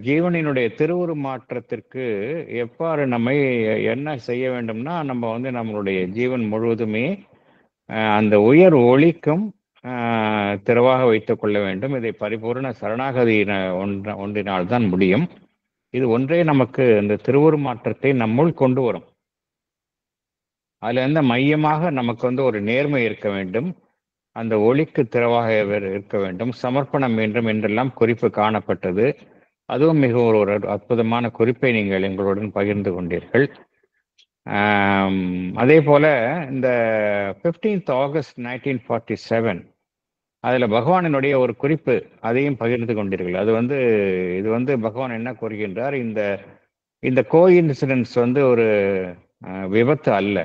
ஜீவனினுடைய திருவுருமாற்றத்திற்கு எவ்வாறு நம்மை என்ன செய்ய வேண்டும்னா, நம்ம வந்து நம்மளுடைய ஜீவன் முழுவதுமே அந்த உயர் ஒளிக்கும் திறவாக வைத்துக் கொள்ள வேண்டும். இதை பரிபூர்ண சரணாகதி ஒன்றினால் தான் முடியும். இது ஒன்றே நமக்கு இந்த திருவுருமாற்றத்தை நம்முள் கொண்டு வரும். அதுல இருந்து மையமாக நமக்கு வந்து ஒரு நேர்மை இருக்க வேண்டும், அந்த ஒளிக்கு திறவாக இருக்க வேண்டும், சமர்ப்பணம் வேண்டும் என்றெல்லாம் குறிப்பு காணப்பட்டது. அதுவும் மிக ஒரு அற்புதமான குறிப்பை நீங்கள் எங்களுடன் பகிர்ந்து கொண்டீர்கள். அதே போல இந்த 15th August 1947 அதில் பகவானினுடைய ஒரு குறிப்பு, அதையும் பகிர்ந்து கொண்டீர்கள். இது வந்து பகவான் என்ன கூறுகின்றார், இந்த கோஇன்சிடென்ஸ் வந்து ஒரு விபத்து அல்ல.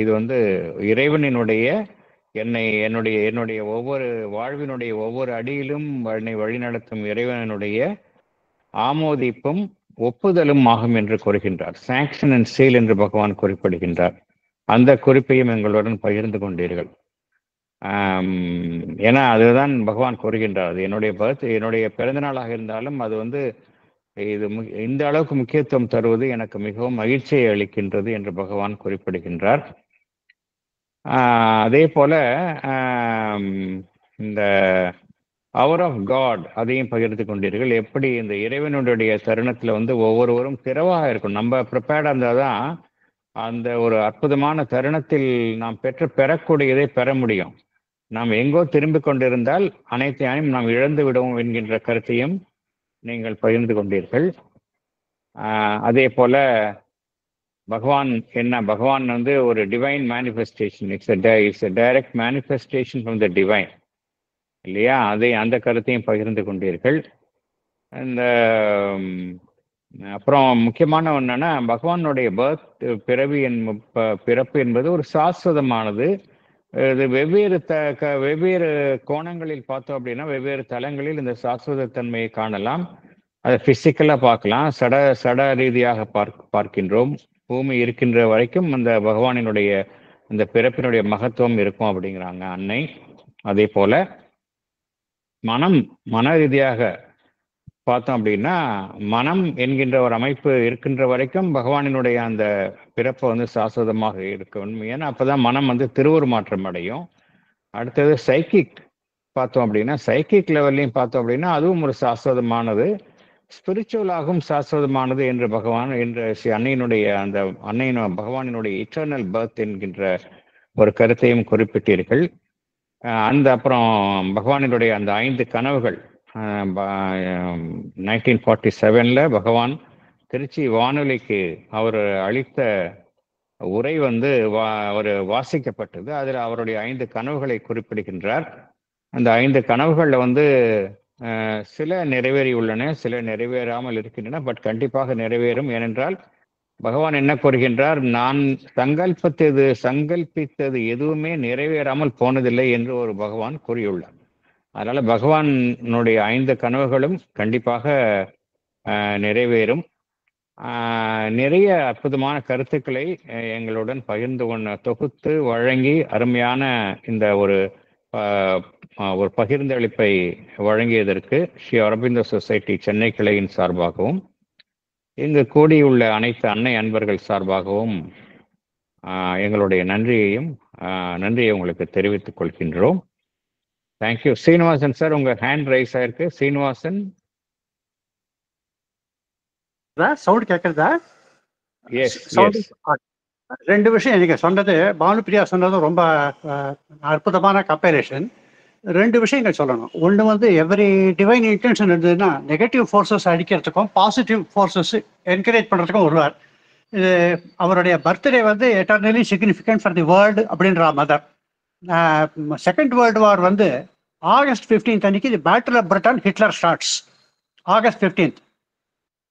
இது வந்து இறைவனினுடைய என்னுடைய ஒவ்வொரு வாழ்வினுடைய ஒவ்வொரு அடியிலும் என்னை வழிநடத்தும் இறைவனுடைய ஆமோதிப்பும் ஒப்புதலும் ஆகும் என்று கூறுகின்றார். சாங்ஷன் அண்ட் சீல் என்று பகவான் குறிப்பிடுகின்றார். அந்த குறிப்பையும் எங்களுடன் பகிர்ந்து கொண்டீர்கள். ஏன்னா அதுதான் பகவான் கூறுகின்றார், அது என்னுடைய பிறந்த நாளாக இருந்தாலும் அது வந்து இந்த அளவுக்கு முக்கியத்துவம் தருவது எனக்கு மிகவும் மகிழ்ச்சியை அளிக்கின்றது என்று பகவான் குறிப்பிடுகின்றார். அதே போல இந்த அவர் ஆஃப் காட் அதையும் பகிர்ந்து கொண்டீர்கள். எப்படி இந்த இறைவனுடைய தருணத்தில் வந்து ஒவ்வொருவரும் திறவாக இருக்கும், நம்ம ப்ரிப்பேர்டாக இருந்தால் தான் அந்த ஒரு அற்புதமான தருணத்தில் நாம் பெறக்கூடியதை பெற முடியும். நாம் எங்கோ திரும்பி கொண்டிருந்தால் அனைத்தையும் நாம் இழந்து விடுவோம் என்கின்ற கருத்தையும் நீங்கள் பகிர்ந்து கொண்டீர்கள். அதே போல பகவான் வந்து ஒரு divine manifestation, it's a direct manifestation from the divine இல்லையா? அந்த கருத்தையும் பகிர்ந்து கொண்டீர்கள். அப்புறம் முக்கியமான ஒன்றுன்னா, பகவானுடைய பிறப்பு என்பது ஒரு சாஸ்வதமானது. இது வெவ்வேறு கோணங்களில் பார்த்தோம் அப்படின்னா வெவ்வேறு தளங்களில் இந்த சாஸ்வதத்தன்மையை காணலாம். அதை பிசிக்கலாக பார்க்கலாம், சட ரீதியாக பார்க்கின்றோம். பூமி இருக்கின்ற வரைக்கும் அந்த பகவானினுடைய இந்த பிறப்பினுடைய மகத்துவம் இருக்கும் அப்படிங்கிறாங்க அன்னை. அதே போல மன ரீதியாக பார்த்தோம் அப்படின்னா மனம் என்கின்ற ஒரு அமைப்பு இருக்கின்ற வரைக்கும் பகவானினுடைய அந்த பிறப்பை வந்து சாஸ்வதமாக இருக்கும். ஏன்னா அப்போதான் மனம் வந்து திருவுருமாற்றம் அடையும். அடுத்தது சைக்கிக் பார்த்தோம் அப்படின்னா, சைக்கிக் லெவல்லையும் பார்த்தோம் அப்படின்னா அதுவும் ஒரு சாஸ்வதமானது, ஸ்பிரிச்சுவலாகவும் சாஸ்வதமானது என்று பகவானினுடைய இட்டர்னல் பர்த் என்கின்ற ஒரு கருத்தையும் குறிப்பிட்டீர்கள். அப்புறம் பகவானினுடைய அந்த 5 கனவுகள் 1947 பகவான் திருச்சி வானொலிக்கு அவர் அளித்த உரை வந்து அவர் வாசிக்கப்பட்டது. அதில் அவருடைய 5 கனவுகளை குறிப்பிடுகின்றார். அந்த 5 கனவுகளில் வந்து சில நிறைவேறியுள்ளன, சில நிறைவேறாமல் இருக்கின்றன. பட் கண்டிப்பாக நிறைவேறும். ஏனென்றால் பகவான் என்ன கூறுகின்றார், நான் சங்கல்பித்தது எதுவுமே நிறைவேறாமல் போனதில்லை என்று ஒரு பகவான் கூறியுள்ளார். அதனால பகவானுடைய 5 கனவுகளும் கண்டிப்பாக நிறைவேறும். நிறைய அற்புதமான கருத்துக்களை எங்களுடன் பகிர்ந்து தொகுத்து வழங்கி அருமையான இந்த ஒரு பகிர்ந்தளிப்பை வழங்கியதற்கு ஸ்ரீ அரவிந்தோ சொசைட்டி சென்னை கிளையின் சார்பாகவும் இங்கு கூடியுள்ள அனைத்து அன்னை அன்பர்கள் சார்பாகவும் எங்களுடைய நன்றியை உங்களுக்கு தெரிவித்துக் கொள்கின்றோம். தேங்க்யூ. சீனிவாசன் சார், உங்க ஹேண்ட் ரைஸ் ஆயிருக்கு. சீனிவாசன், சவுண்ட் கேட்கறதா? எஸ். 2 விஷயம் நீங்க சொன்னது, பானுப்பிரியா சொன்னது ரொம்ப அற்புதமான கம்பேரிஷன். 2 விஷயங்கள் சொல்லணும். ஒன்று வந்து எவ்ரி டிவைன் இன்டென்ஷன் இருந்ததுன்னா நெகட்டிவ் ஃபோர்ஸஸ் அடிக்கிறதுக்கும் பாசிட்டிவ் ஃபோர்ஸஸ் என்கரேஜ் பண்ணுறதுக்கும் வருவார். இது அவருடைய பர்த்டே வந்து eternally significant for the world அப்படின்ற மதர். செகண்ட் வேர்ல்டு வார் வந்து ஆகஸ்ட் 15 அன்னைக்கு the battle of Britain Hitler starts. August 15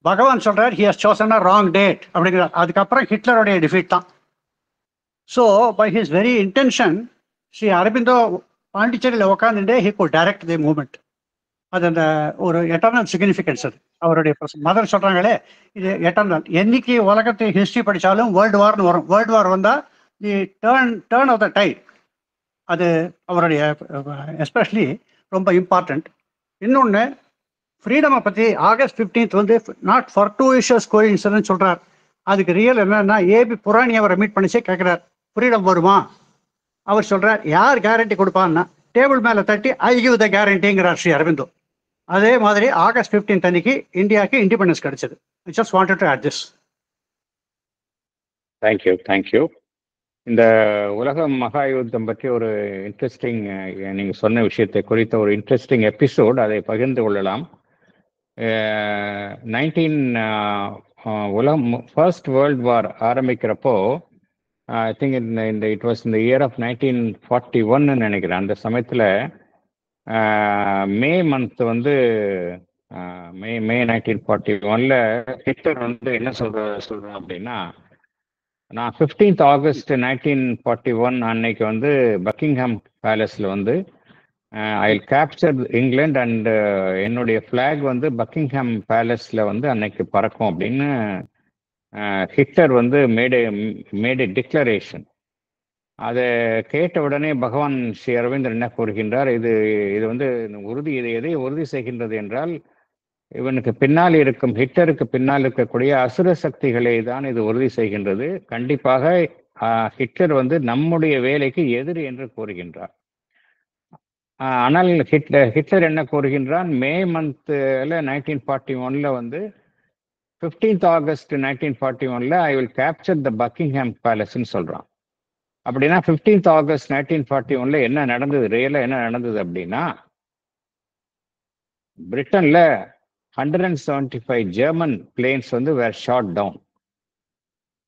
பகவான் சொல்றார் he has chosen a wrong date அப்படிங்கிறார். அதுக்கப்புறம் ஹிட்லருடைய டிஃபீட் தான். So by his very intention Sri Aurobindo பாண்டிச்சேரியில் உட்காந்துட்டே he could direct the movement. அது அந்த ஒரு எட்டர்னல் சிக்னிஃபிகன்ஸ். அது அவருடைய மதர் சொல்றாங்களே, இது எட்டர்னல். என்னைக்கு உலகத்தை ஹிஸ்ட்ரி படித்தாலும் வேர்ல்டு வார்னு வரும். வேர்ல்டு வார் வந்தால் தி டேர்ன் ஆஃப் த டைட். அது அவருடைய எஸ்பெஷலி ரொம்ப இம்பார்ட்டண்ட். இன்னொன்று, ஃப்ரீடமை பற்றி ஆகஸ்ட் 15 வந்து நாட் ஃபர்டூஷியஸ் கோஇன்சிடென்ஸ் சொல்கிறார். அதுக்கு ரியல் என்னன்னா, ஏபி புராணி அவரை மீட் பண்ணிச்சே கேட்குறார், ஃப்ரீடம் வருமா? அவர் சொல்கிறார், யார் கேரண்டி கொடுப்பான்னா டேபிள் மேலே தட்டி ஐ கிவ் த கேரண்டிங்கிறார் ஸ்ரீ அரவிந்தோ. அதே மாதிரி ஆகஸ்ட் 15 அன்னைக்கு இந்தியாவுக்கு இண்டிபெண்டன்ஸ் கிடைச்சது. I just wanted to add this. Thank you. இந்த உலக மகா யுத்தம் பற்றி ஒரு இன்ட்ரெஸ்டிங், நீங்கள் சொன்ன விஷயத்தை குறித்த ஒரு இன்ட்ரெஸ்டிங் எபிசோட், அதை பகிர்ந்து கொள்ளலாம். ஃபர்ஸ்ட் வேர்ல்ட் வார் ஆரம்பிக்கிறப்போ ஐ திங்க் இட் வாஸ் இந்த இயர் ஆஃப் 1941 நினைக்கிறேன். அந்த சமயத்தில் மே மந்த் வந்து மே 1941 ஹிட்லர் வந்து என்ன சொல்கிறேன் அப்படின்னா, நான் 15th ஆகஸ்ட் 1941 அன்னைக்கு வந்து பக்கிங்ஹாம் பேலஸில் வந்து ஐ வில் கேப்சர் இங்கிலாந்து அண்ட் என்னுடைய ஃப்ளாக் வந்து பக்கிங்ஹாம் பேலஸில் வந்து அன்னைக்கு பறக்கும் அப்படின்னு ஹிட்லர் வந்து மேட் டிக்ளரேஷன். அதை கேட்ட உடனே பகவான் ஸ்ரீ அரவிந்தர் என்ன கூறுகின்றார், இது வந்து எதை உறுதி செய்கின்றது என்றால், இவனுக்கு பின்னால் இருக்கும் ஹிட்லருக்கு பின்னால் இருக்கக்கூடிய அசுர சக்திகளை தான் இது உறுதி செய்கின்றது. கண்டிப்பாக ஹிட்லர் வந்து நம்முடைய வேலைக்கு எதிரி என்று கூறுகின்றார். ஆனால் ஹிட்லர் என்ன கூறுகின்றான், மே மந்த்ல 1941 வந்து 15th August 1941 I will capture the Buckingham பேலஸ்ன்னு சொல்றான். அப்படின்னா 15th ஆகஸ்ட் 1941 என்ன நடந்தது, ரியலா என்ன நடந்தது அப்படின்னா, பிரிட்டன்ல 175 ஜெர்மன் பிளேன்ஸ் வந்து வேர் shot down.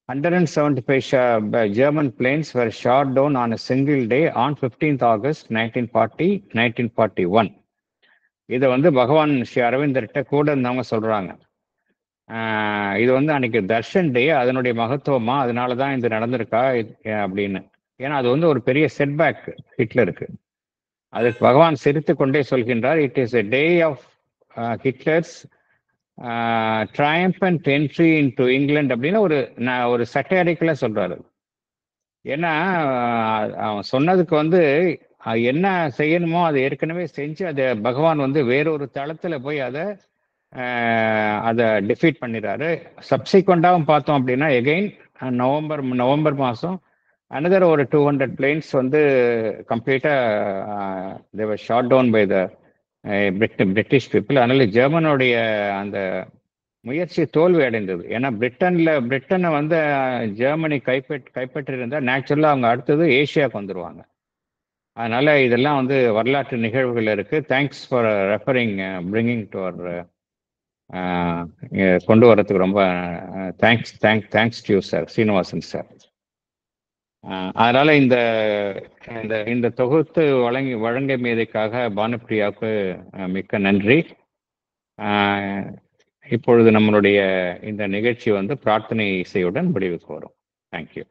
175 German planes were shot down on a single day on 15th August 1941. இதை வந்து பகவான் ஸ்ரீ அரவிந்தர்கிட்ட கூட இருந்தவங்க சொல்றாங்க. இது வந்து அன்னைக்கு தர்ஷன் டே, அதனுடைய மகத்துவமா, அதனால தான் இது நடந்திருக்கா அப்படின்னு. ஏன்னா அது வந்து ஒரு பெரிய செட்பேக் ஹிட்லருக்கு. அதுக்கு பகவான் சிரித்து கொண்டே சொல்கின்றார், it is a day of Hitler's triumphant entry into England அப்படின்னு ஒரு சட்டையரிக்கல சொல்றாரு. ஏன்னா அவன் சொன்னதுக்கு வந்து என்ன செய்யணுமோ அதை ஏற்கனவே செஞ்சு அதை பகவான் வந்து வேறொரு தளத்துல போய் அதை டிஃபீட் பண்ணிடுறாரு. சப்சிக்வெண்டாகவும் பார்த்தோம் அப்படின்னா எகெயின் நவம்பர் மாதம் அனதர் ஒரு 200 பிளேன்ஸ் வந்து கம்ப்ளீட்டா they were shot down by the British people. அதனால ஜெர்மனுடைய அந்த முயற்சி தோல்வி அடைந்தது. ஏன்னா பிரிட்டனை வந்து ஜெர்மனி கைப்பற்றிருந்தா நேச்சுரலா அவங்க அடுத்தது ஏஷியாவுக்கு வந்துடுவாங்க. அதனால இதெல்லாம் வந்து வரலாற்று நிகழ்வுகள் இருக்கு. Thanks for referring bringing to our கொண்டு வரதுக்கு ரொம்ப thanks to you sir, Srinivasan sir. அதனால இந்த இந்த இந்த தொகுத்து வழங்கியமையதுக்காக பானுப்பிரியாவுக்கு மிக்க நன்றி. இப்பொழுது நம்மளுடைய இந்த நிகழ்ச்சி வந்து பிரார்த்தனை இசையுடன் முடிவுக்கு வரும். தேங்க்யூ.